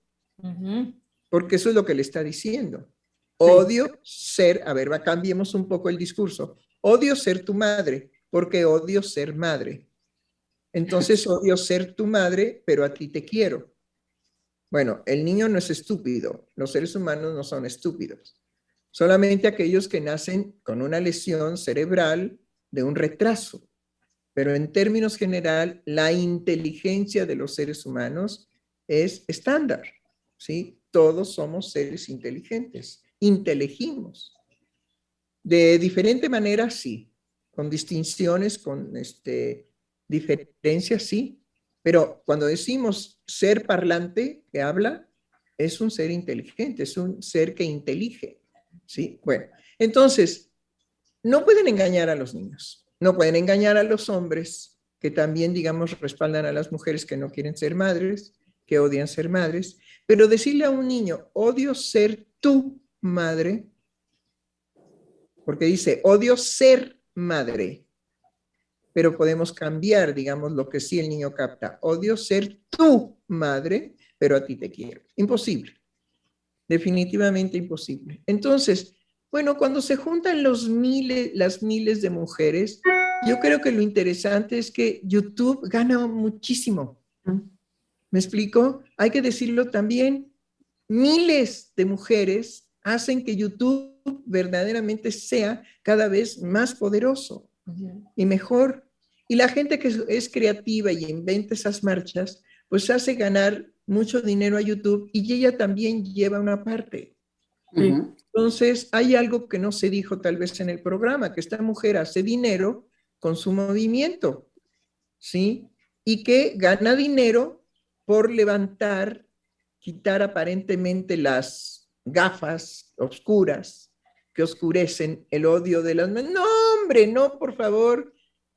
Porque eso es lo que le está diciendo. Odio ser, a ver, cambiemos un poco el discurso. Odio ser tu madre, porque odio ser madre. Entonces odio ser tu madre, pero a ti te quiero. Bueno, el niño no es estúpido, los seres humanos no son estúpidos. Solamente aquellos que nacen con una lesión cerebral de un retraso. Pero en términos general, la inteligencia de los seres humanos es estándar, ¿sí? Todos somos seres inteligentes, inteligimos. De diferente manera, sí. Con distinciones, con diferencias, sí. Pero cuando decimos ser parlante, que habla, es un ser inteligente, es un ser que intelige, ¿sí? Bueno, entonces, no pueden engañar a los niños, no pueden engañar a los hombres, que también, digamos, respaldan a las mujeres que no quieren ser madres, que odian ser madres, pero decirle a un niño, odio ser tu madre, porque dice, odio ser madre, pero podemos cambiar, digamos, lo que sí el niño capta, odio ser tu madre, pero a ti te quiero. Imposible, definitivamente imposible. Entonces, bueno, cuando se juntan las miles de mujeres, yo creo que lo interesante es que YouTube gana muchísimo. ¿Me explico? Hay que decirlo también, miles de mujeres hacen que YouTube verdaderamente sea cada vez más poderoso y mejor. Y la gente que es creativa y inventa esas marchas, pues hace ganar mucho dinero a YouTube y ella también lleva una parte. Entonces, hay algo que no se dijo tal vez en el programa, que esta mujer hace dinero con su movimiento, ¿sí? Y que gana dinero por levantar, quitar aparentemente las gafas oscuras que oscurecen el odio de las... No, hombre, no, por favor.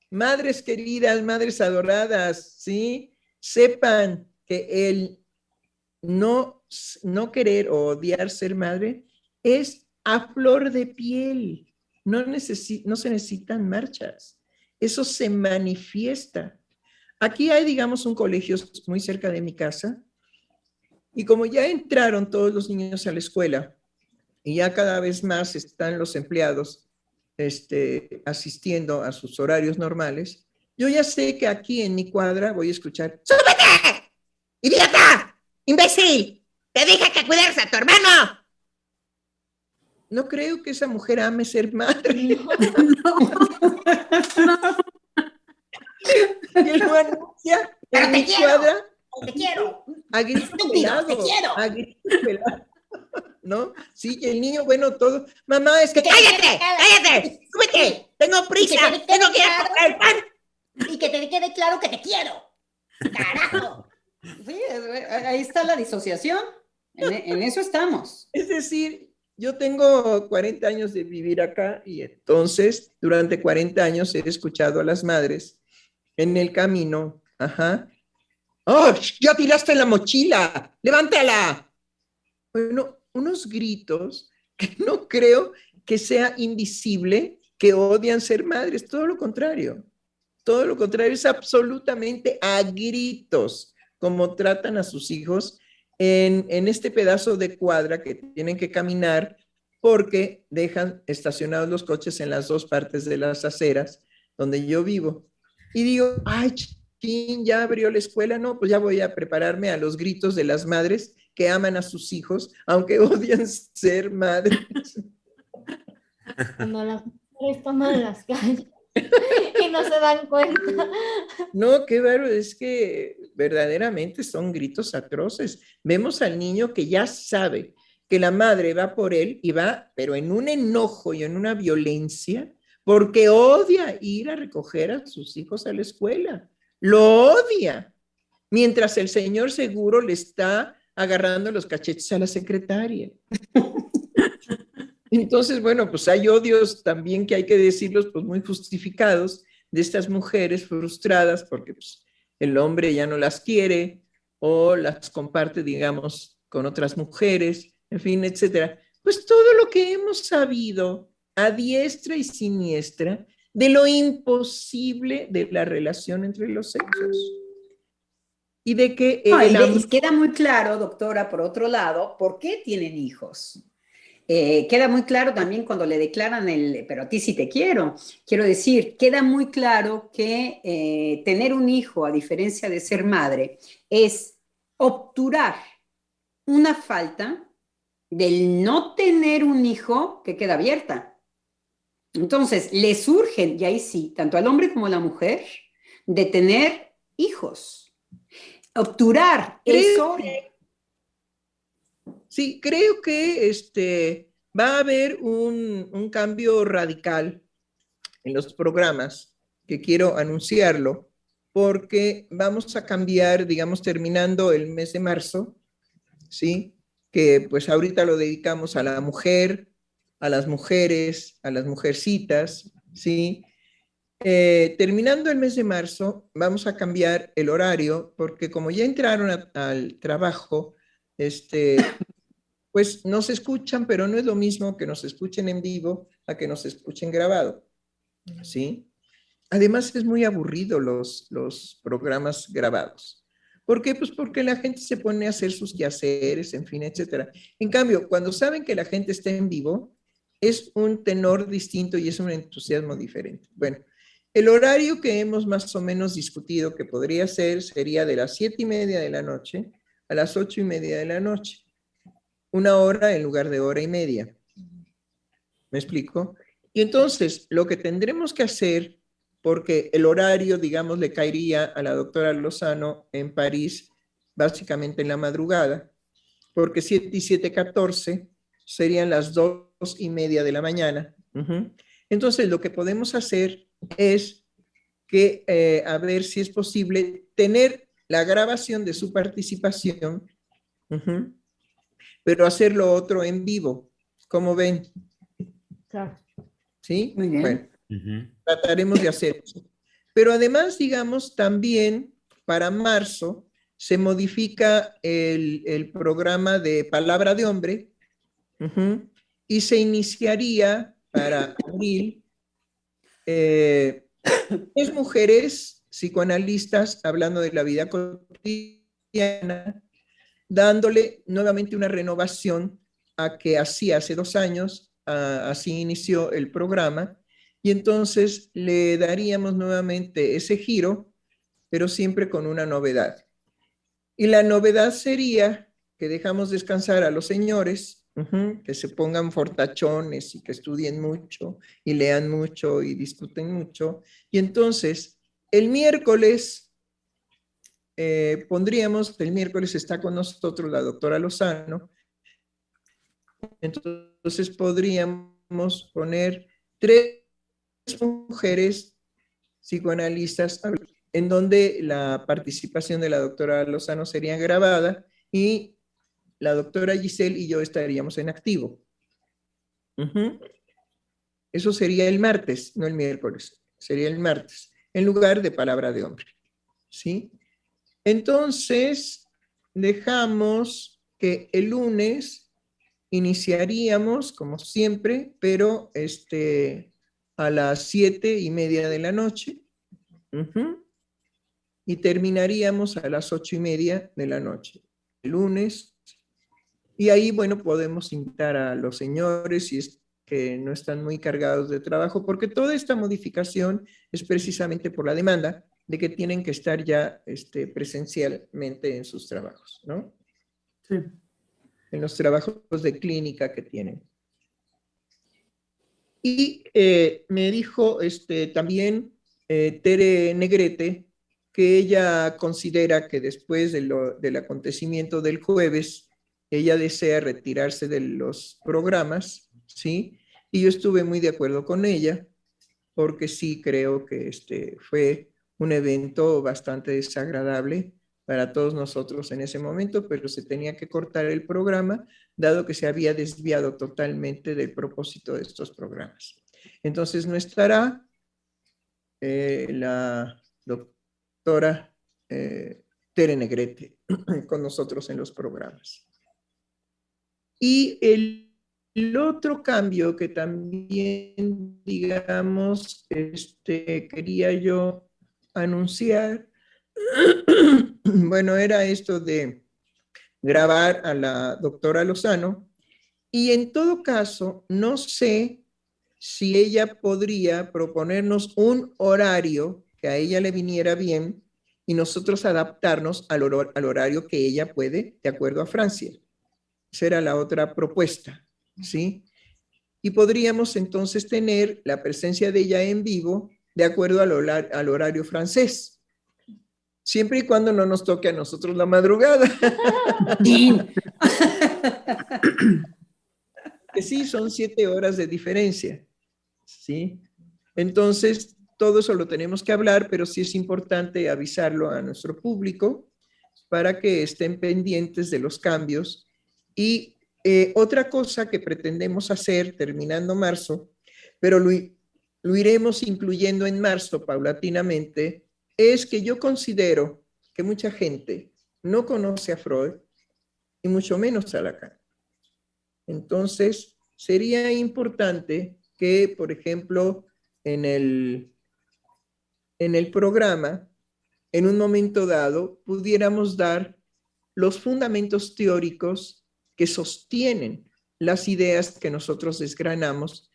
Madres queridas, madres adoradas, ¿sí? Sepan que el no querer o odiar ser madre es a flor de piel. No se necesitan marchas. Eso se manifiesta. Aquí hay, digamos, un colegio muy cerca de mi casa y como ya entraron todos los niños a la escuela y ya cada vez más están los empleados asistiendo a sus horarios normales, yo ya sé que aquí en mi cuadra voy a escuchar ¡súbete! ¡Idiota! ¡Imbécil! ¡Te dije que cuidaras a tu hermano! No creo que esa mujer ame ser madre. No. Y lo anuncia en mi cuadra. Te quiero. A grito pelado. Te quiero. A grito pelado. ¿No? Sí, y el niño, bueno, todo. Mamá, es que cállate, cállate, súbete, tengo prisa, tengo que ir a comprar el pan. Y que te quede claro que te quiero. Carajo. Sí, ahí está la disociación. En eso estamos. Es decir, yo tengo 40 años de vivir acá y entonces durante 40 años he escuchado a las madres en el camino, ¡oh, ya tiraste la mochila! ¡Levántala! Bueno, unos gritos que no creo que sea invisible, que odian ser madres, todo lo contrario, es absolutamente a gritos como tratan a sus hijos en este pedazo de cuadra que tienen que caminar porque dejan estacionados los coches en las dos partes de las aceras donde yo vivo. Y digo, ay, chin, ya abrió la escuela, no, pues ya voy a prepararme a los gritos de las madres que aman a sus hijos, aunque odian ser madres. Cuando las mujeres toman las calles y no se dan cuenta. No, qué bárbaro, es que verdaderamente son gritos atroces. Vemos al niño que ya sabe que la madre va por él y va, pero en un enojo y en una violencia, porque odia ir a recoger a sus hijos a la escuela. Lo odia. Mientras el señor seguro le está agarrando los cachetes a la secretaria. Entonces, bueno, pues hay odios también que hay que decirlos, pues muy justificados, de estas mujeres frustradas porque pues, el hombre ya no las quiere o las comparte, digamos, con otras mujeres, en fin, etcétera. Pues todo lo que hemos sabido a diestra y siniestra de lo imposible de la relación entre los sexos. Y de que... y queda muy claro, doctora, por otro lado, por qué tienen hijos. Queda muy claro también cuando le declaran pero a ti sí te quiero. Quiero decir, queda muy claro que tener un hijo, a diferencia de ser madre, es obturar una falta del no tener un hijo que queda abierta. Entonces, le surgen, y ahí sí, tanto al hombre como a la mujer, de tener hijos. Obturar eso... Sí, creo que va a haber un cambio radical en los programas, que quiero anunciarlo, porque vamos a cambiar, digamos, terminando el mes de marzo, ¿sí? Que pues ahorita lo dedicamos a la mujer, a las mujeres, a las mujercitas, ¿sí? Terminando el mes de marzo, vamos a cambiar el horario, porque como ya entraron al trabajo, pues nos escuchan, pero no es lo mismo que nos escuchen en vivo a que nos escuchen grabado, ¿sí? Además es muy aburrido los programas grabados. ¿Por qué? Pues porque la gente se pone a hacer sus quehaceres, en fin, etcétera. En cambio, cuando saben que la gente está en vivo, es un tenor distinto y es un entusiasmo diferente. Bueno, el horario que hemos más o menos discutido que podría ser sería de las 7:30 de la noche a las 8:30 de la noche. 1 hora en lugar de 1:30. ¿Me explico? Y entonces, lo que tendremos que hacer, porque el horario, digamos, le caería a la doctora Lozano en París, básicamente en la madrugada, porque 7 y 7:14 serían las 2:30 de la mañana. Entonces, lo que podemos hacer es que, a ver si es posible, tener la grabación de su participación, pero hacerlo otro en vivo. ¿Cómo ven? Claro. ¿Sí? Muy bien. Bueno, trataremos de hacer eso. Pero además, digamos, también para marzo se modifica el programa de Palabra de Hombre y se iniciaría para abril 3 mujeres psicoanalistas hablando de la vida cotidiana, dándole nuevamente una renovación a que así hace 2 años, así inició el programa, y entonces le daríamos nuevamente ese giro, pero siempre con una novedad. Y la novedad sería que dejamos descansar a los señores, que se pongan fortachones y que estudien mucho y lean mucho y discuten mucho, y entonces el miércoles pondríamos, el miércoles está con nosotros la doctora Lozano, entonces podríamos poner 3 mujeres psicoanalistas en donde la participación de la doctora Lozano sería grabada y la doctora Giselle y yo estaríamos en activo. Eso sería el martes, no el miércoles, sería el martes, en lugar de Palabra de Hombre, ¿sí? Entonces, dejamos que el lunes iniciaríamos, como siempre, pero a las 7:30 de la noche, y terminaríamos a las 8:30 de la noche. lunes. Y ahí, bueno, podemos invitar a los señores si es que no están muy cargados de trabajo, porque toda esta modificación es precisamente por la demanda de que tienen que estar ya presencialmente en sus trabajos, ¿no? Sí. En los trabajos de clínica que tienen. Y me dijo también Tere Negrete que ella considera que después del acontecimiento del jueves, ella desea retirarse de los programas, ¿sí? Y yo estuve muy de acuerdo con ella, porque sí creo que fue un evento bastante desagradable para todos nosotros en ese momento, pero se tenía que cortar el programa, dado que se había desviado totalmente del propósito de estos programas. Entonces no estará la doctora Tere Negrete con nosotros en los programas. Y el otro cambio que también, digamos, quería yo anunciar, bueno, era esto de grabar a la doctora Lozano, y en todo caso, no sé si ella podría proponernos un horario que a ella le viniera bien y nosotros adaptarnos al horario que ella puede, de acuerdo a Francia. Esa era la otra propuesta, ¿sí? Y podríamos entonces tener la presencia de ella en vivo de acuerdo al horario francés, siempre y cuando no nos toque a nosotros la madrugada. Que sí, son 7 horas de diferencia, ¿sí? Entonces, todo eso lo tenemos que hablar, pero sí es importante avisarlo a nuestro público para que estén pendientes de los cambios. Y otra cosa que pretendemos hacer terminando marzo, pero lo iremos incluyendo en marzo paulatinamente, es que yo considero que mucha gente no conoce a Freud y mucho menos a Lacan. Entonces, sería importante que, por ejemplo, en el programa, en un momento dado, pudiéramos dar los fundamentos teóricos que sostienen las ideas que nosotros desgranamos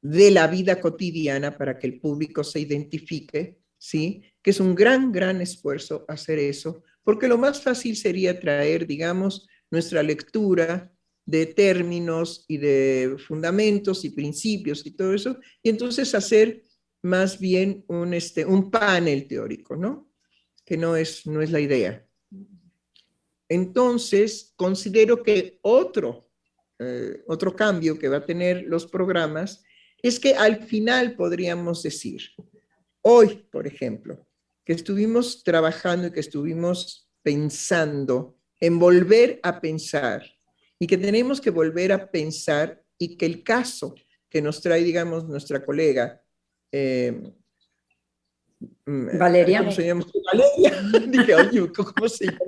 de la vida cotidiana para que el público se identifique, ¿sí? Que es un gran, gran esfuerzo hacer eso, porque lo más fácil sería traer, digamos, nuestra lectura de términos y de fundamentos y principios y todo eso, y entonces hacer más bien un panel teórico, ¿no? Que no es la idea. Entonces, considero que otro cambio que va a tener los programas es que al final podríamos decir, hoy, por ejemplo, que estuvimos trabajando y que estuvimos pensando en volver a pensar y que tenemos que volver a pensar y que el caso que nos trae, digamos, nuestra colega Valeria. ¿cómo se llama? Valeria. Dije, oye, ¿cómo se llama?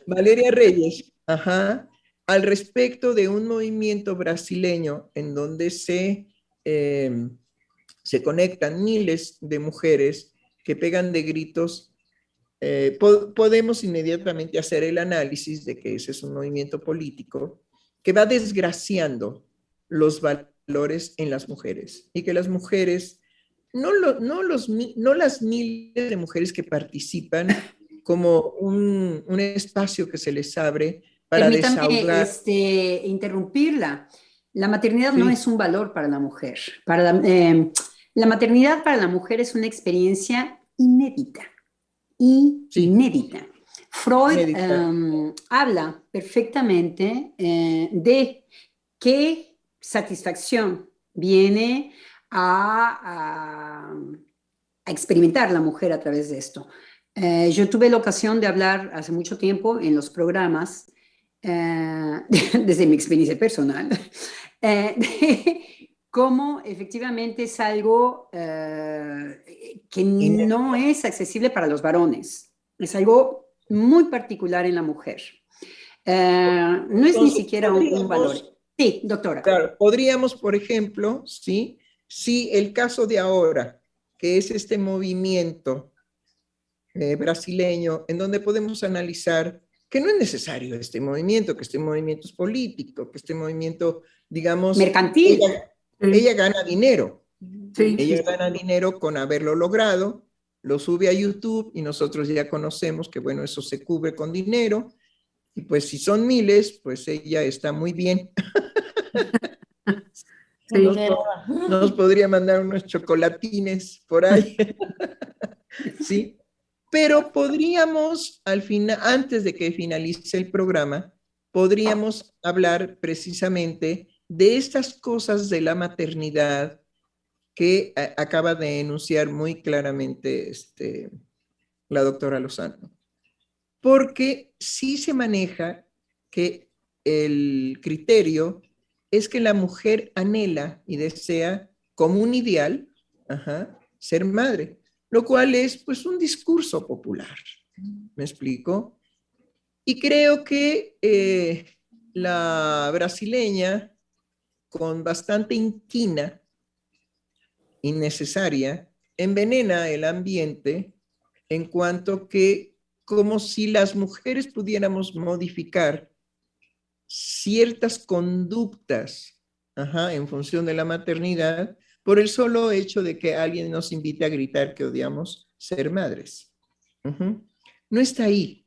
Valeria Reyes, ajá, al respecto de un movimiento brasileño en donde se conectan miles de mujeres que pegan de gritos. Podemos inmediatamente hacer el análisis de que ese es un movimiento político que va desgraciando los valores en las mujeres y que las mujeres, no las miles de mujeres que participan como un espacio que se les abre para desahogar. Interrumpirla. La maternidad no es un valor para la mujer. La maternidad para la mujer es una experiencia inédita. Inédita. Freud habla perfectamente de qué satisfacción viene a experimentar la mujer a través de esto. Yo tuve la ocasión de hablar hace mucho tiempo en los programas, desde mi experiencia personal, de cómo efectivamente es algo que no es accesible para los varones. Es algo muy particular en la mujer. No es ni siquiera un valor. Sí, doctora. Claro, podríamos, por ejemplo, si el caso de ahora, que es este movimiento brasileño, en donde podemos analizar que no es necesario este movimiento, que este movimiento es político, que este movimiento, digamos, mercantil. Ella gana dinero. Sí, Ella gana dinero con haberlo logrado, lo sube a YouTube y nosotros ya conocemos que, bueno, eso se cubre con dinero. Y pues si son miles, pues ella está muy bien. sí. Nos podría mandar unos chocolatines por ahí. Sí. Pero podríamos, al final, antes de que finalice el programa, podríamos hablar precisamente de estas cosas de la maternidad que acaba de enunciar muy claramente la doctora Lozano. Porque sí se maneja que el criterio es que la mujer anhela y desea como un ideal, ser madre, lo cual es pues un discurso popular. ¿Me explico? Y creo que la brasileña, con bastante inquina innecesaria, envenena el ambiente en cuanto que como si las mujeres pudiéramos modificar ciertas conductas en función de la maternidad por el solo hecho de que alguien nos invite a gritar que odiamos ser madres. No está ahí.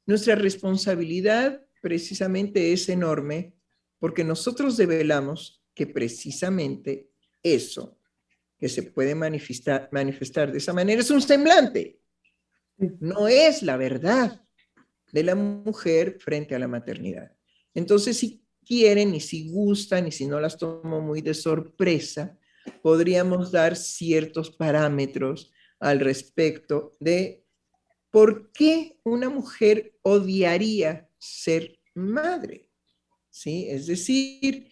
Nuestra responsabilidad precisamente es enorme porque nosotros develamos que precisamente eso que se puede manifestar de esa manera es un semblante. No es la verdad de la mujer frente a la maternidad. Entonces, si quieren y si gustan y si no las tomo muy de sorpresa, podríamos dar ciertos parámetros al respecto de por qué una mujer odiaría ser madre. ¿Sí? Es decir,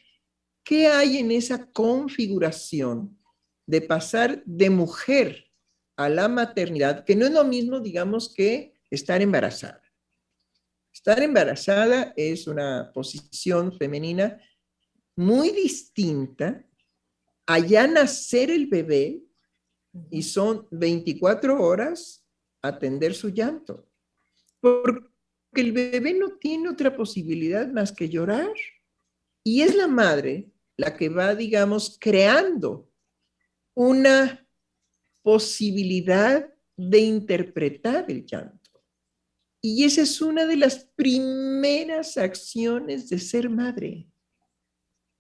¿qué hay en esa configuración de pasar de mujer a la maternidad, que no es lo mismo, digamos, que estar embarazada? Estar embarazada es una posición femenina muy distinta a ya nacer el bebé y son 24 horas atender su llanto. Porque el bebé no tiene otra posibilidad más que llorar. Y es la madre la que va, digamos, creando una posibilidad de interpretar el llanto. Y esa es una de las primeras acciones de ser madre,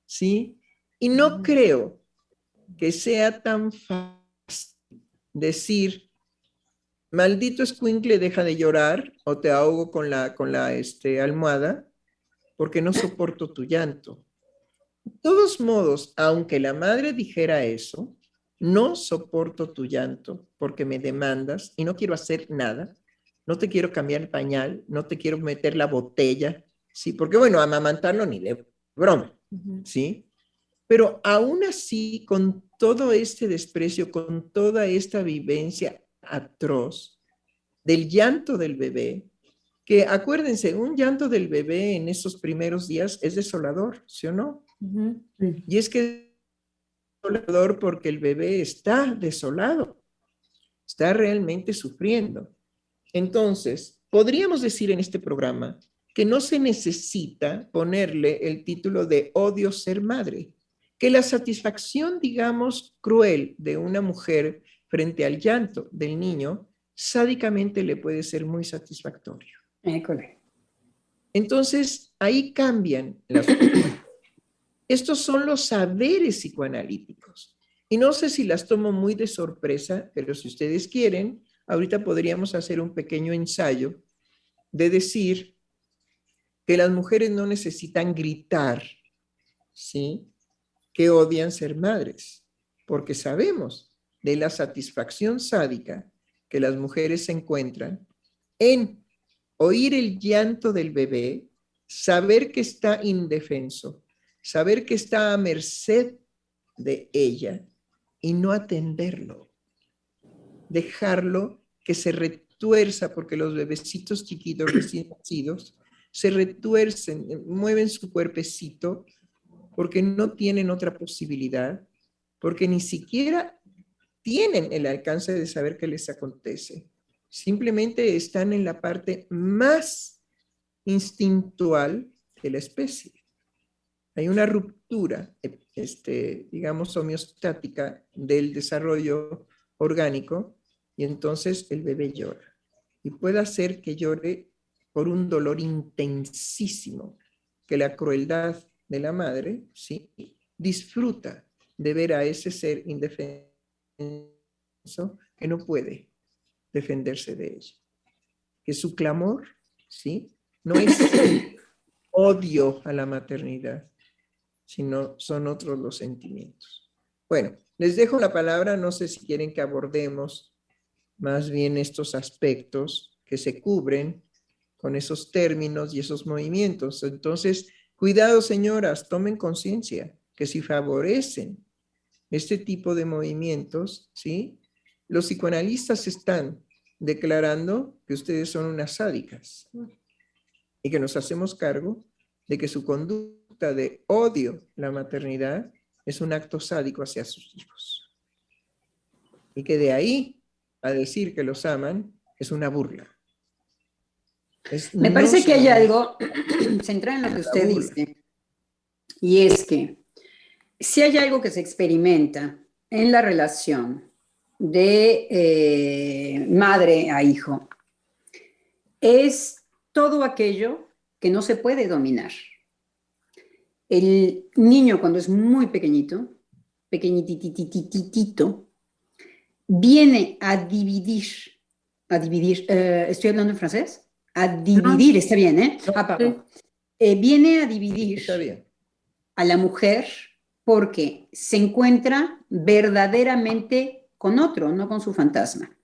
¿sí? Y no creo que sea tan fácil decir, maldito escuincle, deja de llorar, o te ahogo con la almohada, porque no soporto tu llanto. De todos modos, aunque la madre dijera eso, no soporto tu llanto porque me demandas y no quiero hacer nada. No te quiero cambiar el pañal, no te quiero meter la botella, ¿sí? Porque bueno, amamantarlo ni de broma, ¿sí? Pero aún así, con todo este desprecio, con toda esta vivencia atroz del llanto del bebé, que acuérdense, un llanto del bebé en esos primeros días es desolador, ¿sí o no? Y es que es desolador porque el bebé está desolado, está realmente sufriendo. Entonces, podríamos decir en este programa que no se necesita ponerle el título de odio ser madre, que la satisfacción, digamos, cruel de una mujer frente al llanto del niño, sádicamente le puede ser muy satisfactorio. Entonces, ahí cambian las cosas. Estos son los saberes psicoanalíticos. Y no sé si las tomo muy de sorpresa, pero si ustedes quieren, ahorita podríamos hacer un pequeño ensayo de decir que las mujeres no necesitan gritar, ¿sí?, que odian ser madres, porque sabemos de la satisfacción sádica que las mujeres se encuentran en oír el llanto del bebé, saber que está indefenso, saber que está a merced de ella y no atenderlo, dejarlo que se retuerza, porque los bebecitos chiquitos recién nacidos se retuercen, mueven su cuerpecito porque no tienen otra posibilidad, porque ni siquiera tienen el alcance de saber qué les acontece. Simplemente están en la parte más instintual de la especie. Hay una ruptura, digamos, homeostática del desarrollo orgánico y entonces el bebé llora. Y puede hacer que llore por un dolor intensísimo, que la crueldad de la madre, ¿sí?, disfruta de ver a ese ser indefenso que no puede defenderse de ella. Que su clamor, ¿sí?, no es odio a la maternidad, sino son otros los sentimientos. Bueno, les dejo la palabra, no sé si quieren que abordemos más bien estos aspectos que se cubren con esos términos y esos movimientos. Entonces, cuidado, señoras, tomen conciencia que si favorecen este tipo de movimientos, ¿sí?, los psicoanalistas están declarando que ustedes son unas sádicas y que nos hacemos cargo de que su conducta de odio a la maternidad es un acto sádico hacia sus hijos. Y que de ahí a decir que los aman es una burla. Me parece que hay algo central en lo que usted dice, y es que si hay algo que se experimenta en la relación de madre a hijo, es todo aquello que no se puede dominar. El niño cuando es muy pequeñito, pequeñititititito, viene a dividir, ¿estoy hablando en francés? A dividir, está bien, ¿eh? Perdón. Viene a dividir a la mujer porque se encuentra verdaderamente con otro, no con su fantasma.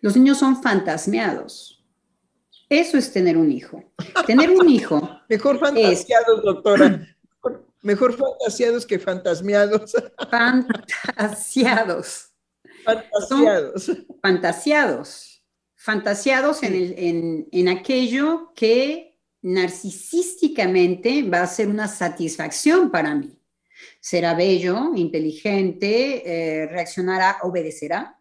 Los niños son fantasmeados. Eso es tener un hijo. Tener un hijo. Mejor fantaseados, doctora. Mejor fantaseados que fantasmeados. Fantasiados. Fantasiados. Fantasiados. Fantasiados en aquello que narcisísticamente va a ser una satisfacción para mí. Será bello, inteligente, reaccionará, obedecerá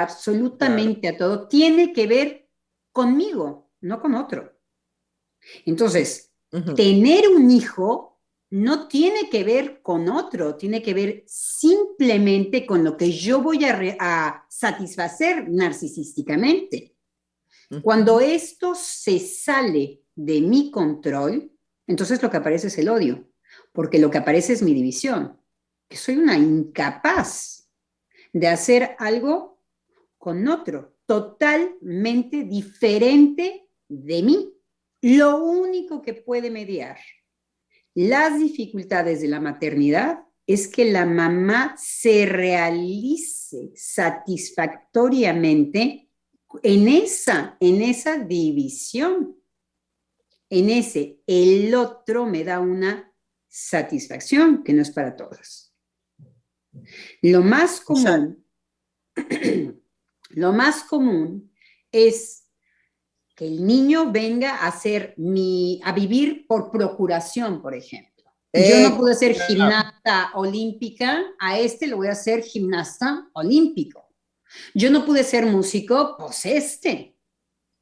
absolutamente a todo. Tiene que ver conmigo, no con otro. Entonces, tener un hijo no tiene que ver con otro, tiene que ver simplemente con lo que yo voy a satisfacer narcisísticamente. Cuando esto se sale de mi control, entonces lo que aparece es el odio, porque lo que aparece es mi división, que soy una incapaz de hacer algo con otro, totalmente diferente de mí. Lo único que puede mediar las dificultades de la maternidad es que la mamá se realice satisfactoriamente en esa división. En ese, el otro me da una satisfacción que no es para todas. Lo más común es que el niño venga a vivir por procuración, por ejemplo. Yo no pude ser gimnasta olímpica, a le voy a hacer gimnasta olímpico. Yo no pude ser músico, pues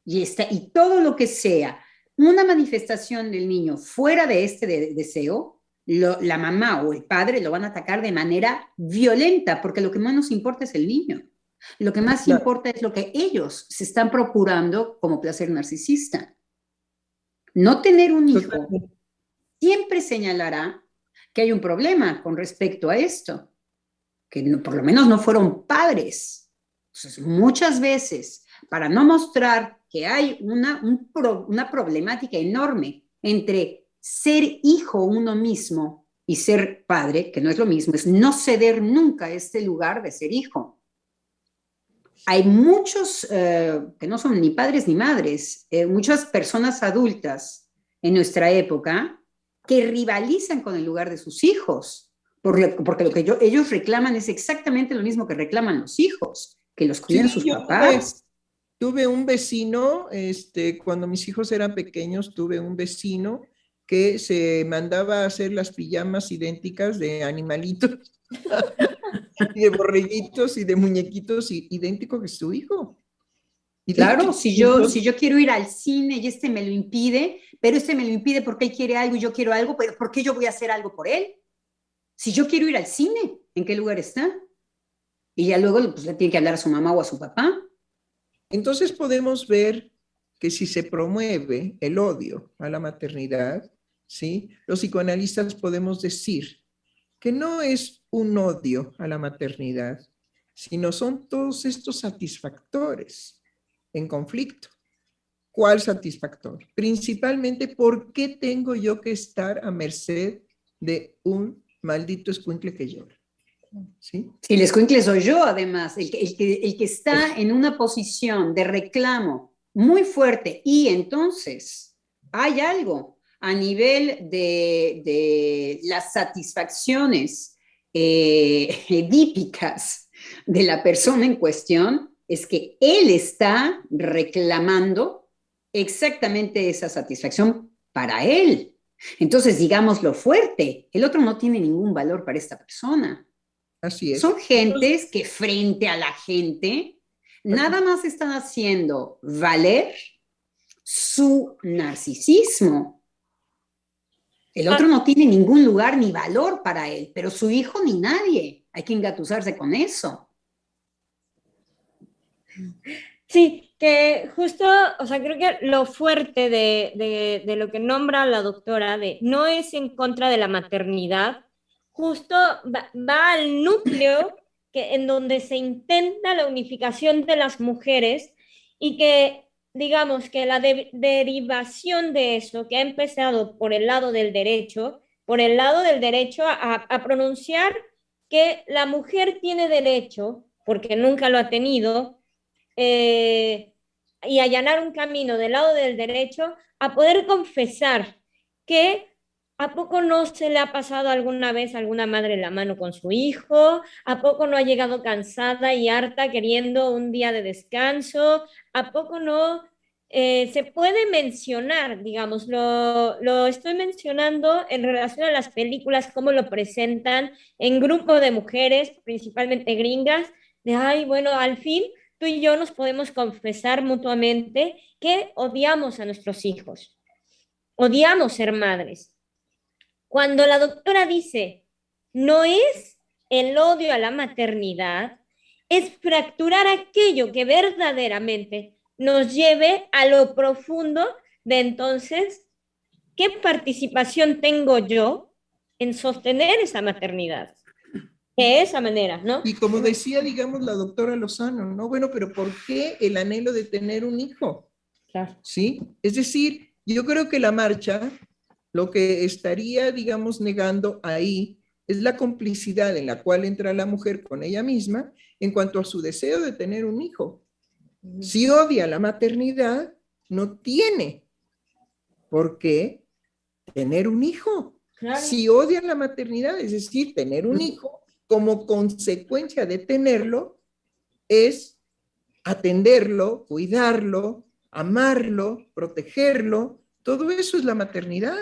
y todo lo que sea una manifestación del niño fuera de deseo, la mamá o el padre lo van a atacar de manera violenta, porque lo que más nos importa es el niño. Lo que más importa es lo que ellos se están procurando como placer narcisista. No tener un hijo siempre señalará que hay un problema con respecto a esto, que por lo menos no fueron padres. Entonces, muchas veces, para no mostrar que hay una problemática enorme entre ser hijo uno mismo y ser padre, que no es lo mismo, es no ceder nunca a este lugar de ser hijo. Hay muchos que no son ni padres ni madres, muchas personas adultas en nuestra época que rivalizan con el lugar de sus hijos, porque lo que ellos reclaman es exactamente lo mismo que reclaman los hijos, que los cuiden sus papás. Tuve un vecino, cuando mis hijos eran pequeños, tuve un vecino que se mandaba a hacer las pijamas idénticas de animalitos. Y de borreguitos y de muñequitos idénticos que su hijo. Claro, si yo quiero ir al cine y este me lo impide, pero este me lo impide porque él quiere algo y yo quiero algo, pero ¿por qué yo voy a hacer algo por él? Si yo quiero ir al cine, ¿en qué lugar está? Y ya luego pues, le tiene que hablar a su mamá o a su papá. Entonces podemos ver que si se promueve el odio a la maternidad, ¿sí? Los psicoanalistas podemos decir que no es un odio a la maternidad, sino son todos estos satisfactores en conflicto. ¿Cuál satisfactor? Principalmente, ¿por qué tengo yo que estar a merced de un maldito escuincle que llora? ¿Sí? Si el escuincle soy yo, además, el que está en una posición de reclamo muy fuerte, y entonces hay algo a nivel de las satisfacciones edípicas de la persona en cuestión, es que él está reclamando exactamente esa satisfacción para él. Entonces, digámoslo fuerte, el otro no tiene ningún valor para esta persona. Así es. Son gentes que frente a la gente nada más están haciendo valer su narcisismo. El otro no tiene ningún lugar ni valor para él, pero su hijo ni nadie. Hay que engatusarse con eso. Sí, que justo, o sea, creo que lo fuerte de lo que nombra la doctora, de no es en contra de la maternidad, justo va al núcleo en donde se intenta la unificación de las mujeres y que, digamos, que la derivación de eso, que ha empezado por el lado del derecho, a pronunciar que la mujer tiene derecho, porque nunca lo ha tenido, y allanar un camino del lado del derecho a poder confesar que ¿a poco no se le ha pasado alguna vez a alguna madre la mano con su hijo? ¿A poco no ha llegado cansada y harta queriendo un día de descanso? ¿A poco no se puede mencionar, digamos, lo estoy mencionando en relación a las películas, cómo lo presentan en grupo de mujeres, principalmente gringas, de, ay, bueno, al fin tú y yo nos podemos confesar mutuamente que odiamos a nuestros hijos, odiamos ser madres. Cuando la doctora dice, no es el odio a la maternidad, es fracturar aquello que verdaderamente nos lleve a lo profundo de entonces, ¿qué participación tengo yo en sostener esa maternidad? De esa manera, ¿no? Y como decía, digamos, la doctora Lozano, ¿no? Bueno, pero ¿por qué el anhelo de tener un hijo? Claro. ¿Sí? Es decir, yo creo que la marcha, lo que estaría, digamos, negando ahí es la complicidad en la cual entra la mujer con ella misma en cuanto a su deseo de tener un hijo. Si odia la maternidad, no tiene por qué tener un hijo. Claro. Si odia la maternidad, es decir, tener un hijo, como consecuencia de tenerlo, es atenderlo, cuidarlo, amarlo, protegerlo. Todo eso es la maternidad.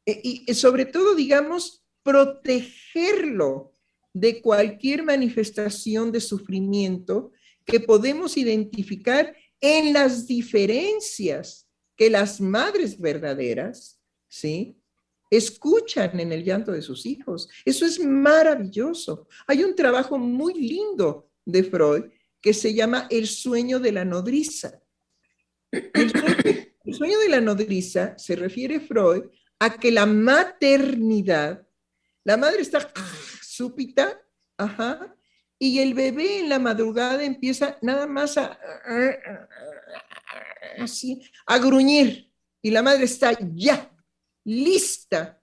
Y sobre todo, digamos, protegerlo de cualquier manifestación de sufrimiento que podemos identificar en las diferencias que las madres verdaderas, ¿sí?, escuchan en el llanto de sus hijos. Eso es maravilloso. Hay un trabajo muy lindo de Freud que se llama El sueño de la nodriza. El sueño de la nodriza se refiere Freud a que la maternidad, la madre está súbita, ajá, y el bebé en la madrugada empieza nada más así, a gruñir, y la madre está ya lista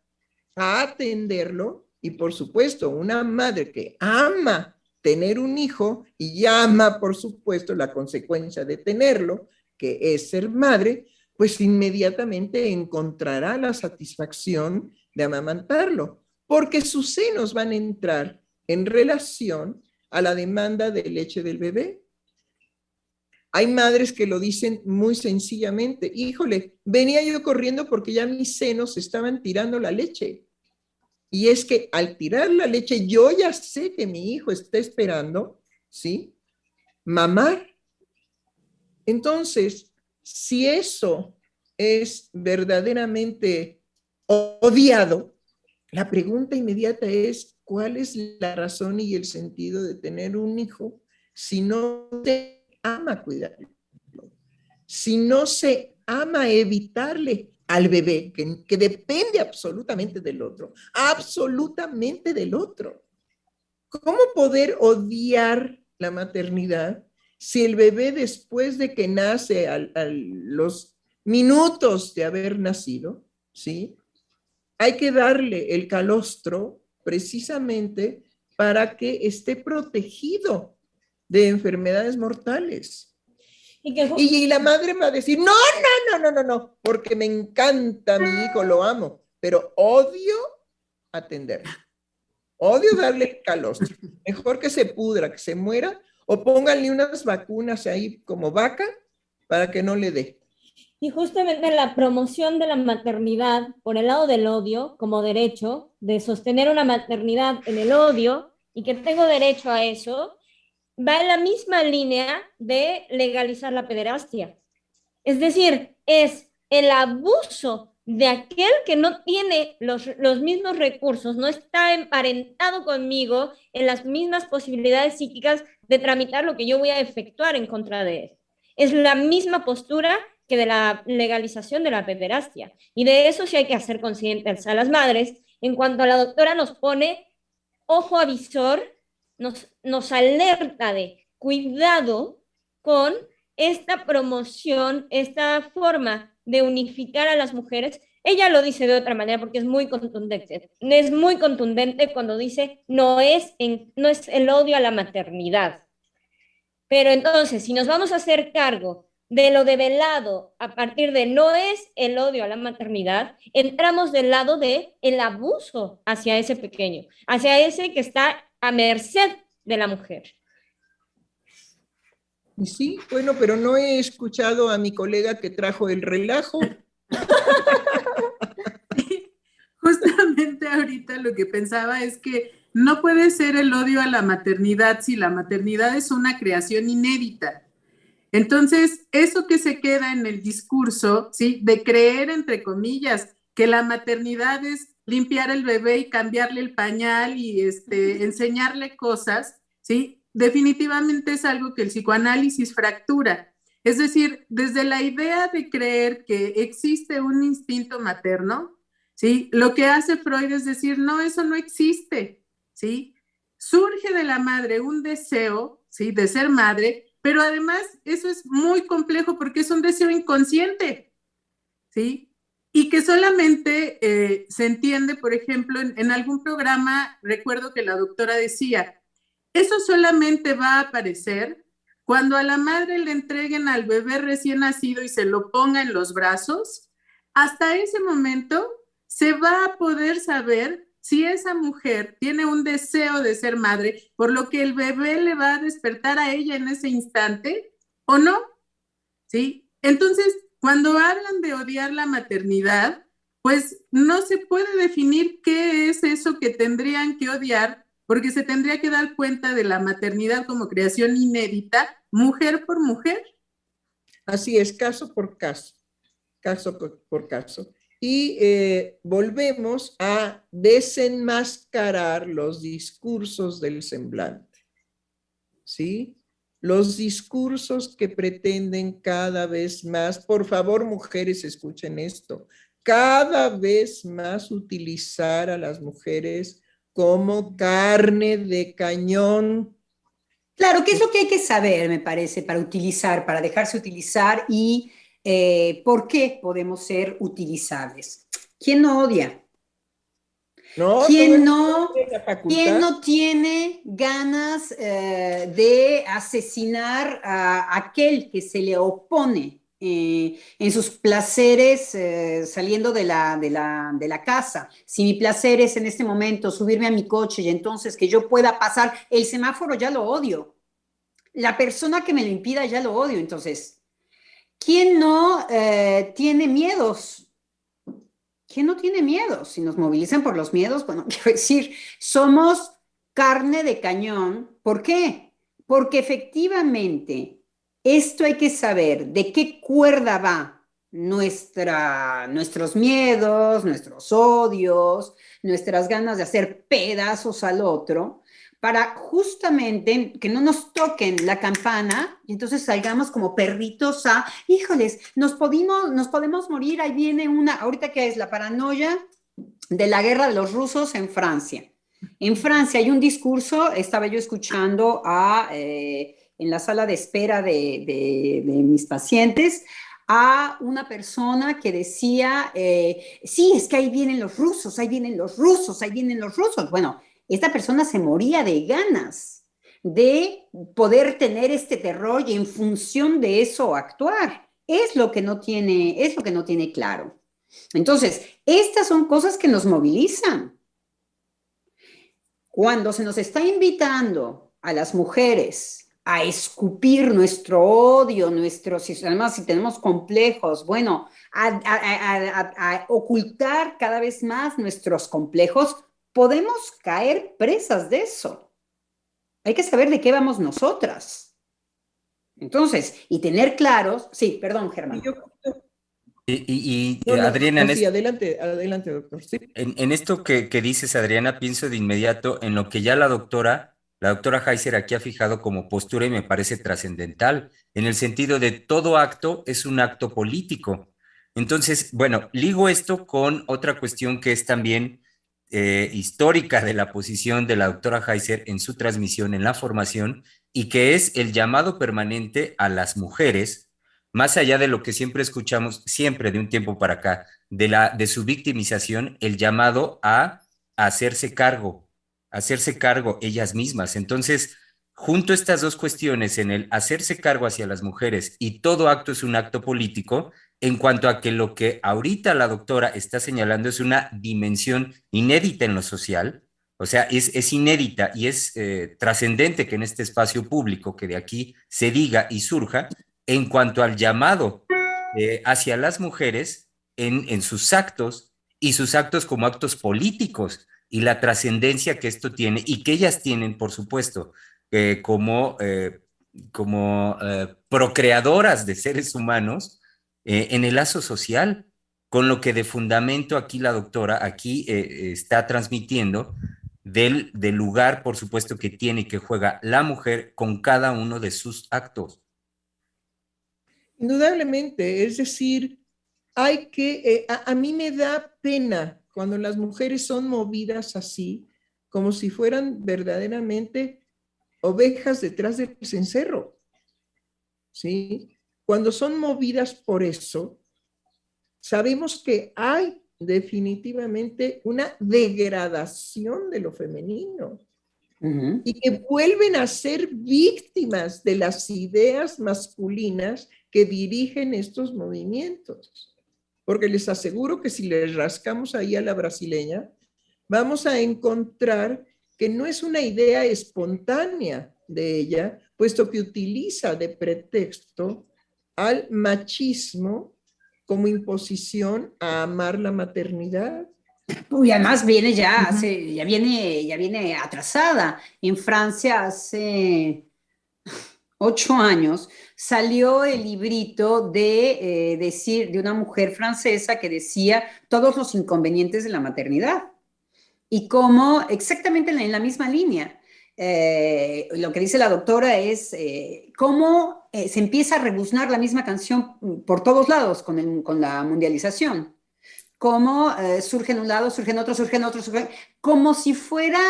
a atenderlo, y por supuesto, una madre que ama tener un hijo y llama, por supuesto, la consecuencia de tenerlo, que es ser madre, pues inmediatamente encontrará la satisfacción de amamantarlo, porque sus senos van a entrar en relación a la demanda de leche del bebé. Hay madres que lo dicen muy sencillamente, híjole, venía yo corriendo porque ya mis senos estaban tirando la leche. Y es que al tirar la leche, yo ya sé que mi hijo está esperando, ¿sí?, mamar. Entonces, si eso es verdaderamente odiado, la pregunta inmediata es, ¿cuál es la razón y el sentido de tener un hijo si no se ama cuidarlo? Si no se ama evitarle al bebé, que depende absolutamente del otro. ¿Cómo poder odiar la maternidad si el bebé después de que nace a los minutos de haber nacido, ¿sí? Hay que darle el calostro precisamente para que esté protegido de enfermedades mortales. Y la madre va a decir, no, porque me encanta mi hijo, lo amo, pero odio atenderlo. Odio darle el calostro. Mejor que se pudra, que se muera, o pónganle unas vacunas ahí como vaca para que no le dé. Y justamente la promoción de la maternidad por el lado del odio como derecho, de sostener una maternidad en el odio y que tengo derecho a eso, va en la misma línea de legalizar la pederastia. Es decir, es el abuso de aquel que no tiene los mismos recursos, no está emparentado conmigo en las mismas posibilidades psíquicas de tramitar lo que yo voy a efectuar en contra de él. Es la misma postura que de la legalización de la pederastia. Y de eso sí hay que hacer conscientes a las madres. En cuanto a la doctora nos pone ojo avisor, nos alerta de cuidado con esta promoción, esta forma de unificar a las mujeres. Ella lo dice de otra manera porque es muy contundente. Es muy contundente cuando dice no es el odio a la maternidad. Pero entonces, si nos vamos a hacer cargo de lo develado a partir de no es el odio a la maternidad, entramos del lado de el abuso hacia ese pequeño, hacia ese que está a merced de la mujer. Y sí, bueno, pero no he escuchado a mi colega que trajo el relajo. Justamente ahorita lo que pensaba es que no puede ser el odio a la maternidad si la maternidad es una creación inédita. Entonces, eso que se queda en el discurso, ¿sí? De creer, entre comillas, que la maternidad es limpiar el bebé y cambiarle el pañal y enseñarle cosas, ¿sí? Definitivamente es algo que el psicoanálisis fractura. Es decir, desde la idea de creer que existe un instinto materno, ¿sí? Lo que hace Freud es decir, no, eso no existe, ¿sí? Surge de la madre un deseo, ¿sí? De ser madre, pero además eso es muy complejo porque es un deseo inconsciente, ¿sí? Y que solamente se entiende, por ejemplo, en algún programa, recuerdo que la doctora decía, eso solamente va a aparecer cuando a la madre le entreguen al bebé recién nacido y se lo ponga en los brazos. Hasta ese momento se va a poder saber si esa mujer tiene un deseo de ser madre, por lo que el bebé le va a despertar a ella en ese instante o no, ¿sí? Entonces, cuando hablan de odiar la maternidad, pues no se puede definir qué es eso que tendrían que odiar, porque se tendría que dar cuenta de la maternidad como creación inédita, mujer por mujer. Así es, caso por caso, caso por caso. Y volvemos a desenmascarar los discursos del semblante, ¿sí? Los discursos que pretenden cada vez más, por favor, mujeres, escuchen esto, cada vez más utilizar a las mujeres como carne de cañón. Claro, que es lo que hay que saber, me parece, para utilizar, para dejarse utilizar y por qué podemos ser utilizables. ¿Quién no odia? No, ¿Quién no tiene ganas de asesinar a aquel que se le opone en sus placeres saliendo de la casa? Si mi placer es en este momento subirme a mi coche y entonces que yo pueda pasar el semáforo, ya lo odio. La persona que me lo impida, ya lo odio. Entonces, ¿quién no tiene miedos? ¿Quién no tiene miedos? Si nos movilizan por los miedos, bueno, quiero decir, somos carne de cañón. ¿Por qué? Porque efectivamente esto hay que saber de qué cuerda va nuestros miedos, nuestros odios, nuestras ganas de hacer pedazos al otro, para justamente que no nos toquen la campana y entonces salgamos como perritos a, híjoles, nos podemos morir, ahí viene ahorita que es la paranoia de la guerra de los rusos en Francia. En Francia hay un discurso, estaba yo escuchando en la sala de espera de mis pacientes, a una persona que decía, sí, es que ahí vienen los rusos, ahí vienen los rusos, ahí vienen los rusos. Bueno, esta persona se moría de ganas de poder tener este terror y en función de eso actuar. Es lo que no tiene claro. Entonces, estas son cosas que nos movilizan. Cuando se nos está invitando a las mujeres a escupir nuestro odio, además si tenemos complejos, bueno, a ocultar cada vez más nuestros complejos, podemos caer presas de eso. Hay que saber de qué vamos nosotras. Entonces, y tener claros, sí, perdón, Germán. Adriana, sí, adelante, doctor. Sí. En esto que dices, Adriana, pienso de inmediato en lo que ya la doctora Heiser aquí ha fijado como postura y me parece trascendental, en el sentido de todo acto es un acto político. Entonces, bueno, ligo esto con otra cuestión que es también histórica de la posición de la doctora Heiser en su transmisión, en la formación, y que es el llamado permanente a las mujeres, más allá de lo que siempre escuchamos, siempre de un tiempo para acá, de su victimización, el llamado a hacerse cargo ellas mismas. Entonces, junto a estas dos cuestiones, en el hacerse cargo hacia las mujeres y todo acto es un acto político, en cuanto a que lo que ahorita la doctora está señalando es una dimensión inédita en lo social, o sea, es inédita y es trascendente que en este espacio público, que de aquí se diga y surja, en cuanto al llamado hacia las mujeres en sus actos y sus actos como actos políticos y la trascendencia que esto tiene y que ellas tienen, por supuesto, como procreadoras de seres humanos en el lazo social, con lo que de fundamento aquí la doctora aquí está transmitiendo del lugar, por supuesto, que tiene y que juega la mujer con cada uno de sus actos. Indudablemente, es decir, a mí me da pena cuando las mujeres son movidas así, como si fueran verdaderamente ovejas detrás del cencerro, ¿sí? Cuando son movidas por eso, sabemos que hay definitivamente una degradación de lo femenino. Y que vuelven a ser víctimas de las ideas masculinas que dirigen estos movimientos. Porque les aseguro que si les rascamos ahí a la brasileña, vamos a encontrar que no es una idea espontánea de ella, puesto que utiliza de pretexto al machismo como imposición a amar la maternidad. Y además viene ya viene atrasada. En Francia hace 8 años salió el librito de una mujer francesa que decía todos los inconvenientes de la maternidad y cómo exactamente en la misma línea. Lo que dice la doctora es cómo se empieza a rebuznar la misma canción por todos lados con la mundialización. Cómo surgen un lado, surgen otro, como si fuera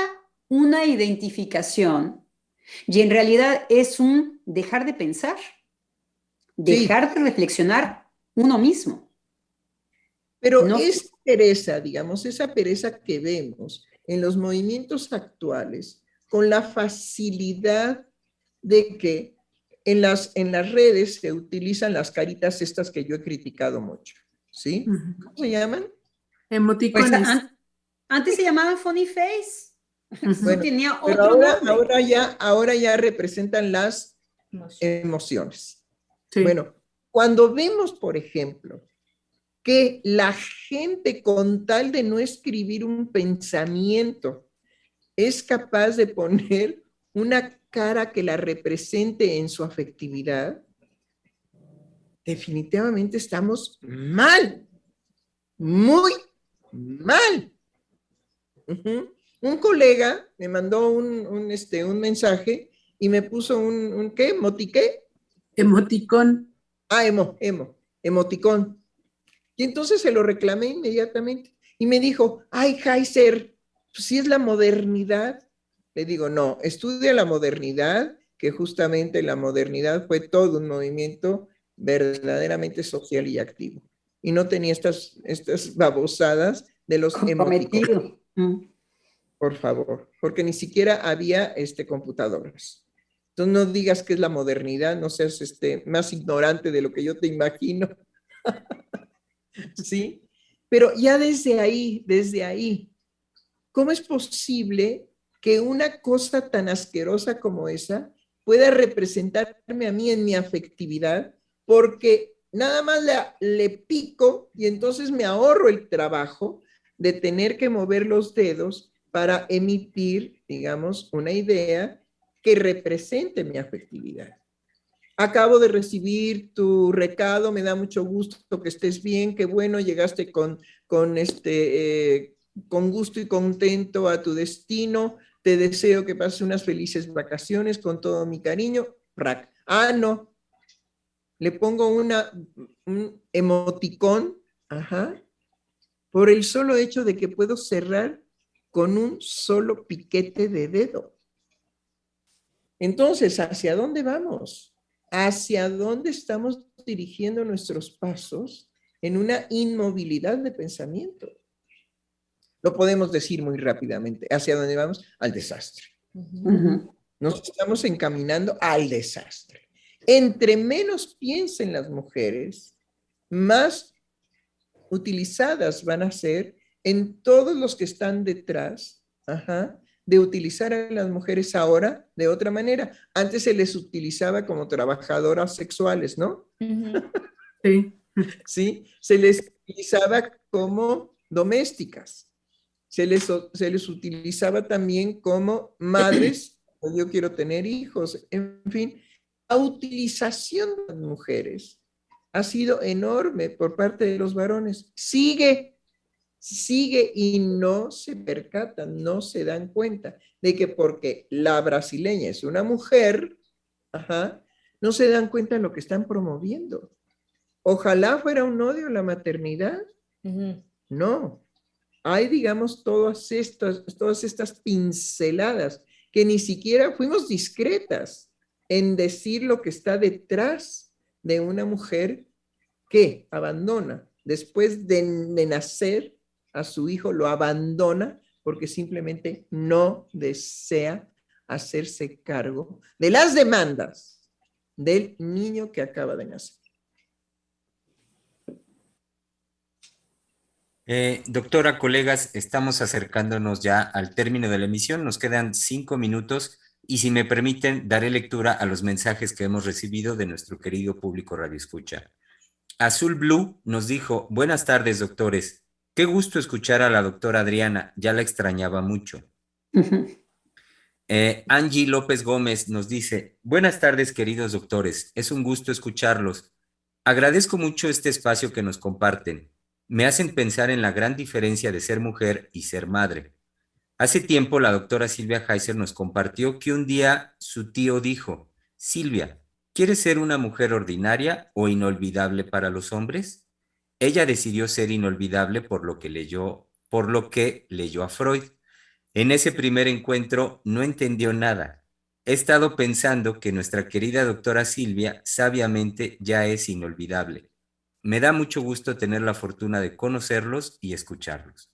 una identificación. Y en realidad es un dejar de pensar, dejar de reflexionar uno mismo. Pero no, esa pereza, digamos, esa pereza que vemos en los movimientos actuales, con la facilidad de que en las redes se utilizan las caritas estas que yo he criticado mucho, ¿sí? ¿Cómo se llaman? Emoticones. Pues, antes se llamaban funny face. Bueno, tenía pero otro nombre. ahora ya representan las emociones. Sí. Bueno, cuando vemos, por ejemplo, que la gente con tal de no escribir un pensamiento es capaz de poner una cara que la represente en su afectividad, definitivamente estamos mal, muy mal. Un colega me mandó un mensaje y me puso ¿qué? ¿Motiqué? Emoticón. Emoticón. Y entonces se lo reclamé inmediatamente. Y me dijo, ay, Heiser, pues sí es la modernidad. Le digo, no, estudia la modernidad, que justamente la modernidad fue todo un movimiento verdaderamente social y activo. Y no tenía estas babosadas de los emoticones. Por favor, porque ni siquiera había computadoras. Entonces no digas que es la modernidad, no seas más ignorante de lo que yo te imagino. ¿Sí? Pero ya desde ahí, ¿cómo es posible que una cosa tan asquerosa como esa pueda representarme a mí en mi afectividad? Porque nada más le pico y entonces me ahorro el trabajo de tener que mover los dedos para emitir, digamos, una idea que represente mi afectividad. Acabo de recibir tu recado, me da mucho gusto que estés bien, qué bueno, llegaste con gusto y contento a tu destino, te deseo que pases unas felices vacaciones con todo mi cariño. Ah, no, le pongo un emoticón, ajá, por el solo hecho de que puedo cerrar con un solo piquete de dedo. Entonces, ¿hacia dónde vamos? ¿Hacia dónde estamos dirigiendo nuestros pasos en una inmovilidad de pensamiento? Lo podemos decir muy rápidamente. ¿Hacia dónde vamos? Al desastre. Nos estamos encaminando al desastre. Entre menos piensen las mujeres, más utilizadas van a ser en todos los que están detrás, de utilizar a las mujeres ahora de otra manera. Antes se les utilizaba como trabajadoras sexuales, ¿no? Sí. Sí, se les utilizaba como domésticas. Se les utilizaba también como madres, yo quiero tener hijos, en fin. La utilización de las mujeres ha sido enorme por parte de los varones. Sigue y no se percatan, no se dan cuenta de que porque la brasileña es una mujer, no se dan cuenta de lo que están promoviendo. Ojalá fuera un odio a la maternidad. No. Hay, digamos, todas estas pinceladas que ni siquiera fuimos discretas en decir lo que está detrás de una mujer que abandona después de nacer a su hijo, lo abandona porque simplemente no desea hacerse cargo de las demandas del niño que acaba de nacer. Doctora, colegas, estamos acercándonos ya al término de la emisión. Nos quedan 5 minutos y si me permiten, daré lectura a los mensajes que hemos recibido de nuestro querido público Radio Escucha. Azul Blue nos dijo, buenas tardes, doctores. Qué gusto escuchar a la doctora Adriana, ya la extrañaba mucho. Angie López Gómez nos dice, buenas tardes, queridos doctores, es un gusto escucharlos. Agradezco mucho este espacio que nos comparten. Me hacen pensar en la gran diferencia de ser mujer y ser madre. Hace tiempo la doctora Silvia Heiser nos compartió que un día su tío dijo, Silvia, ¿quieres ser una mujer ordinaria o inolvidable para los hombres? Ella decidió ser inolvidable por lo que leyó a Freud. En ese primer encuentro no entendió nada. He estado pensando que nuestra querida doctora Silvia sabiamente ya es inolvidable. Me da mucho gusto tener la fortuna de conocerlos y escucharlos.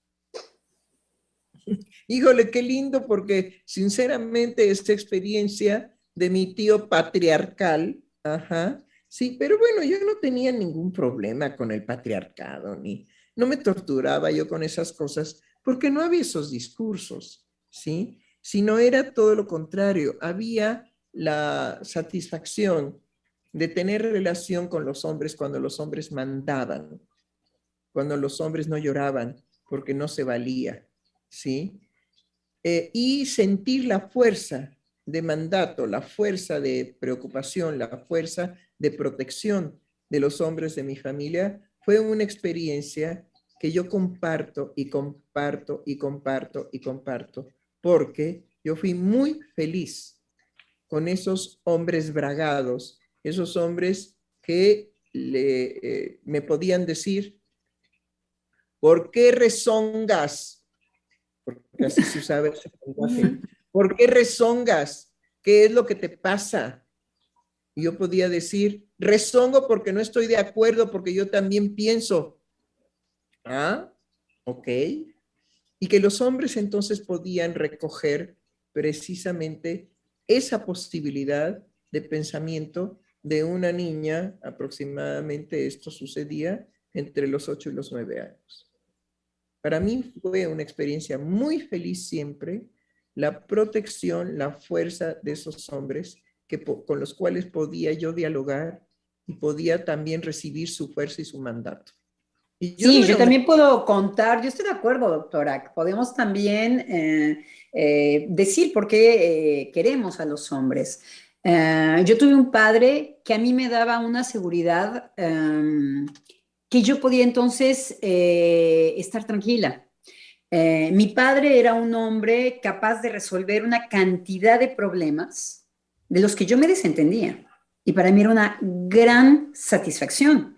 Híjole, qué lindo, porque sinceramente esta experiencia de mi tío patriarcal, sí, pero bueno, yo no tenía ningún problema con el patriarcado, no me torturaba yo con esas cosas, porque no había esos discursos, ¿sí? Sino era todo lo contrario, había la satisfacción de tener relación con los hombres cuando los hombres mandaban, cuando los hombres no lloraban porque no se valía, ¿sí? Y sentir la fuerza de mandato, la fuerza de preocupación, la fuerza de protección de los hombres de mi familia fue una experiencia que yo comparto y comparto y comparto y comparto, porque yo fui muy feliz con esos hombres bragados, esos hombres que me podían decir, ¿por qué rezongas? Porque así se usaba ese lenguaje. ¿Por qué rezongas? ¿Qué es lo que te pasa? Y yo podía decir, rezongo porque no estoy de acuerdo, porque yo también pienso. Ah, ok. Y que los hombres entonces podían recoger precisamente esa posibilidad de pensamiento de una niña, aproximadamente esto sucedía entre los 8 y los 9 años. Para mí fue una experiencia muy feliz siempre, la protección, la fuerza de esos hombres con los cuales podía yo dialogar y podía también recibir su fuerza y su mandato. Y yo Sí, no yo era también puedo contar, yo estoy de acuerdo, doctora, podemos también decir por qué queremos a los hombres. Yo tuve un padre que a mí me daba una seguridad que yo podía entonces estar tranquila. Mi padre era un hombre capaz de resolver una cantidad de problemas de los que yo me desentendía. Y para mí era una gran satisfacción.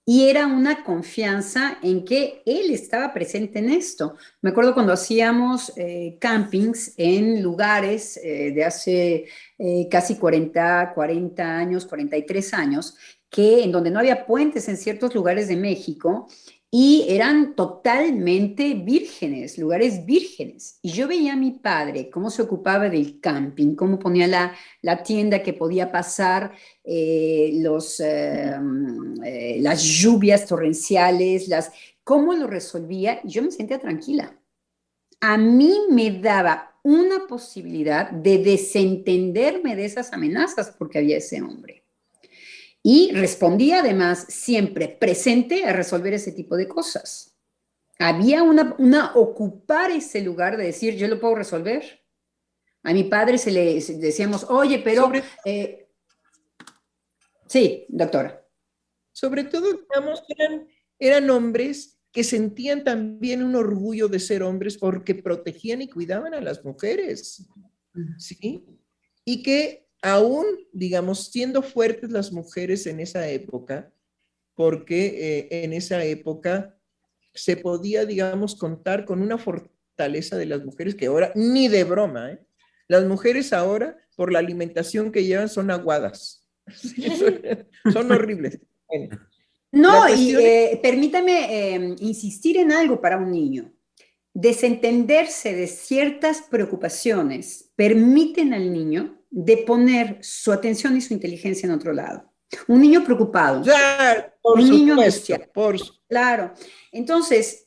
Y era una confianza en que él estaba presente en esto. Me acuerdo cuando hacíamos campings en lugares de hace casi 40 años, 43 años, en donde no había puentes en ciertos lugares de México y eran totalmente vírgenes, lugares vírgenes. Y yo veía a mi padre cómo se ocupaba del camping, cómo ponía la tienda que podía pasar las lluvias torrenciales, cómo lo resolvía, y yo me sentía tranquila. A mí me daba una posibilidad de desentenderme de esas amenazas porque había ese hombre. Y respondía además siempre presente a resolver ese tipo de cosas. Había ocupar ese lugar de decir, yo lo puedo resolver. A mi padre decíamos, oye, pero... sí, doctora. Sobre todo, digamos, eran hombres que sentían también un orgullo de ser hombres porque protegían y cuidaban a las mujeres, ¿sí? Y que aún, digamos, siendo fuertes las mujeres en esa época, porque en esa época se podía, digamos, contar con una fortaleza de las mujeres que ahora, ni de broma, ¿eh? Las mujeres ahora, por la alimentación que llevan, son aguadas. Son horribles. No, y permítame insistir en algo para un niño. Desentenderse de ciertas preocupaciones permiten al niño de poner su atención y su inteligencia en otro lado. Un niño preocupado, claro, un niño angustiado. Supuesto. Claro. Entonces,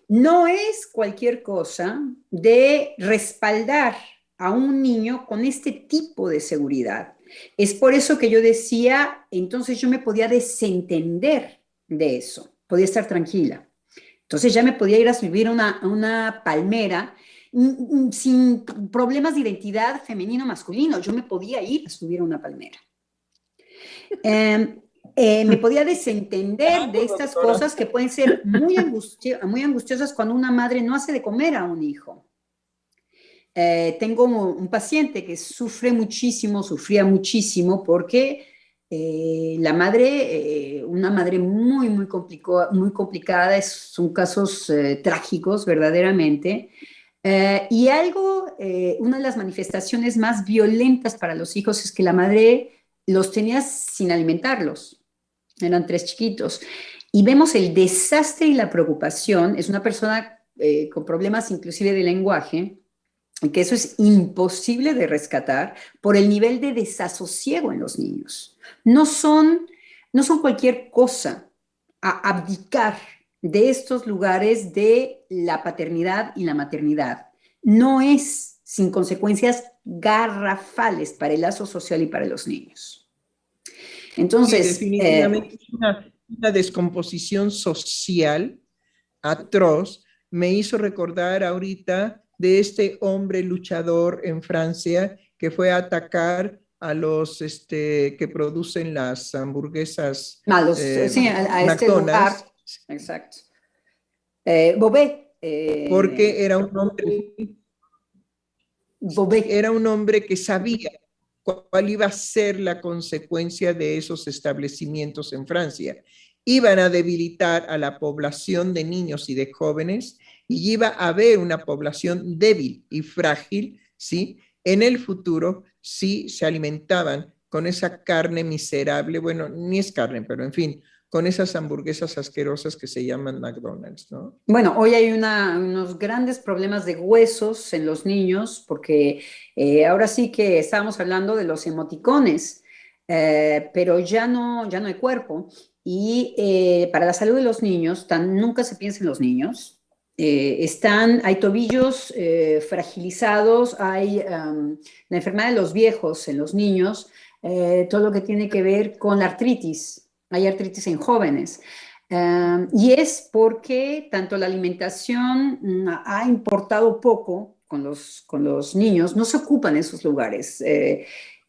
no es cualquier cosa de respaldar a un niño con este tipo de seguridad. Es por eso que yo decía, entonces yo me podía desentender de eso, podía estar tranquila. Entonces ya me podía ir a subir a una palmera sin problemas de identidad femenino-masculino. Yo me podía ir a subir a una palmera. Me podía desentender de estas cosas que pueden ser muy angustiosas cuando una madre no hace de comer a un hijo. Tengo un paciente que sufría muchísimo porque la madre, una madre muy complicada, son casos trágicos verdaderamente. Y una de las manifestaciones más violentas para los hijos es que la madre los tenía sin alimentarlos. Eran 3 chiquitos. Y vemos el desastre y la preocupación. Es una persona con problemas inclusive de lenguaje, que eso es imposible de rescatar por el nivel de desasosiego en los niños. No son cualquier cosa a abdicar de estos lugares de la paternidad y la maternidad. No es sin consecuencias garrafales para el lazo social y para los niños. Entonces, sí, definitivamente una descomposición social atroz. Me hizo recordar ahorita de este hombre luchador en Francia que fue a atacar a los que producen las hamburguesas Sí, a este lugar. McDonald's, Exacto. Bobé. porque Bobé. era un hombre que sabía cuál iba a ser la consecuencia de esos establecimientos en Francia. Iban a debilitar a la población de niños y de jóvenes y iba a haber una población débil y frágil, ¿sí? En el futuro, si se alimentaban con esa carne miserable, bueno, ni es carne, pero en fin, con esas hamburguesas asquerosas que se llaman McDonald's, ¿no? Bueno, hoy hay unos grandes problemas de huesos en los niños, porque ahora sí que estábamos hablando de los emoticones, pero ya no hay cuerpo. Y para la salud de los niños, nunca se piensa en los niños. Hay tobillos fragilizados, hay la enfermedad de los viejos en los niños, todo lo que tiene que ver con la artritis. Hay artritis en jóvenes. Y es porque tanto la alimentación ha importado poco con los niños, no se ocupan esos lugares,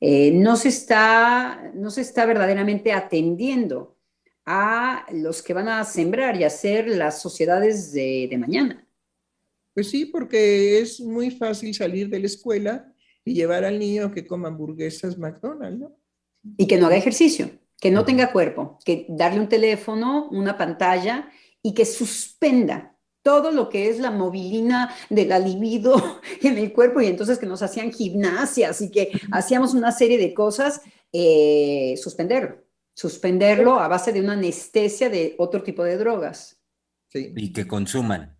no se está verdaderamente atendiendo a los que van a sembrar y hacer las sociedades de mañana. Pues sí, porque es muy fácil salir de la escuela y llevar al niño a que coma hamburguesas McDonald's, ¿no? Y que no haga ejercicio, que no tenga cuerpo, que darle un teléfono, una pantalla y que suspenda todo lo que es la movilina de la libido en el cuerpo, y entonces que nos hacían gimnasias y que hacíamos una serie de cosas, suspenderlo a base de una anestesia de otro tipo de drogas. Sí. Y que consuman.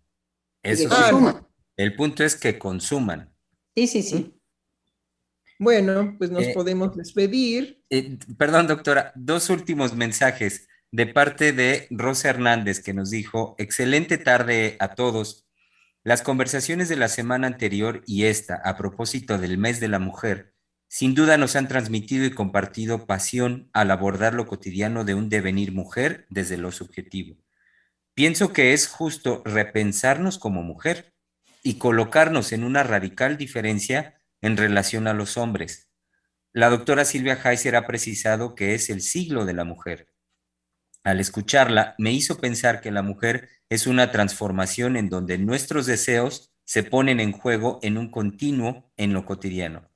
Y que Eso consuman. sí. El punto es que consuman. Sí. Bueno, pues nos podemos despedir. Perdón, doctora, 2 últimos mensajes de parte de Rosa Hernández, que nos dijo: excelente tarde a todos. Las conversaciones de la semana anterior y esta, a propósito del mes de la mujer, sin duda nos han transmitido y compartido pasión al abordar lo cotidiano de un devenir mujer desde lo subjetivo. Pienso que es justo repensarnos como mujer y colocarnos en una radical diferencia en relación a los hombres. La doctora Silvia Heiser ha precisado que es el siglo de la mujer. Al escucharla, me hizo pensar que la mujer es una transformación en donde nuestros deseos se ponen en juego en un continuo en lo cotidiano.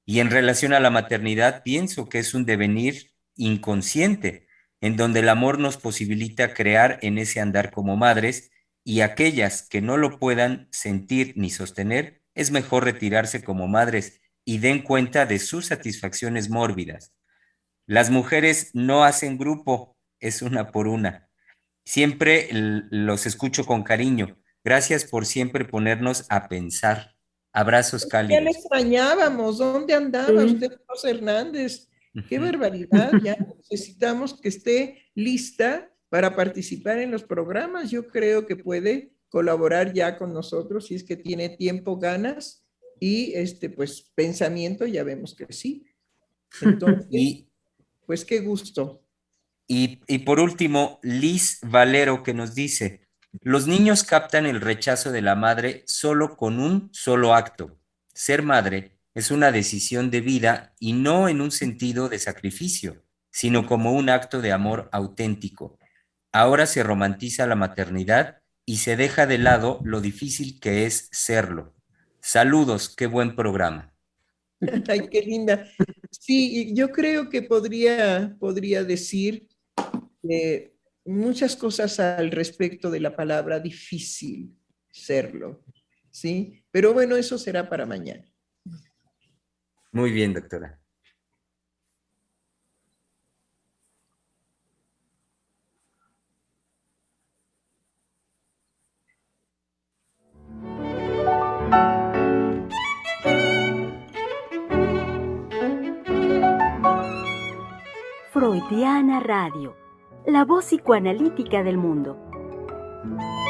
Y en relación a la maternidad, pienso que es un devenir inconsciente, en donde el amor nos posibilita crear en ese andar como madres, y aquellas que no lo puedan sentir ni sostener, es mejor retirarse como madres y den cuenta de sus satisfacciones mórbidas. Las mujeres no hacen grupo, es una por una. Siempre los escucho con cariño. Gracias por siempre ponernos a pensar. Abrazos Ya le cálidos. extrañábamos. ¿Dónde andaba usted, Rosa Hernández? Qué barbaridad. Ya necesitamos que esté lista para participar en los programas. Yo creo que puede colaborar ya con nosotros si es que tiene tiempo, ganas y pues pensamiento. Ya vemos que sí. Entonces, pues qué gusto. Y por último, Liz Valero, que nos dice: los niños captan el rechazo de la madre solo con un solo acto. Ser madre es una decisión de vida y no en un sentido de sacrificio, sino como un acto de amor auténtico. Ahora se romantiza la maternidad y se deja de lado lo difícil que es serlo. Saludos, qué buen programa. Ay, qué linda. Sí, yo creo que podría decir muchas cosas al respecto de la palabra difícil serlo, ¿sí? Pero bueno, eso será para mañana. Muy bien, doctora. Freudiana Radio, la voz psicoanalítica del mundo.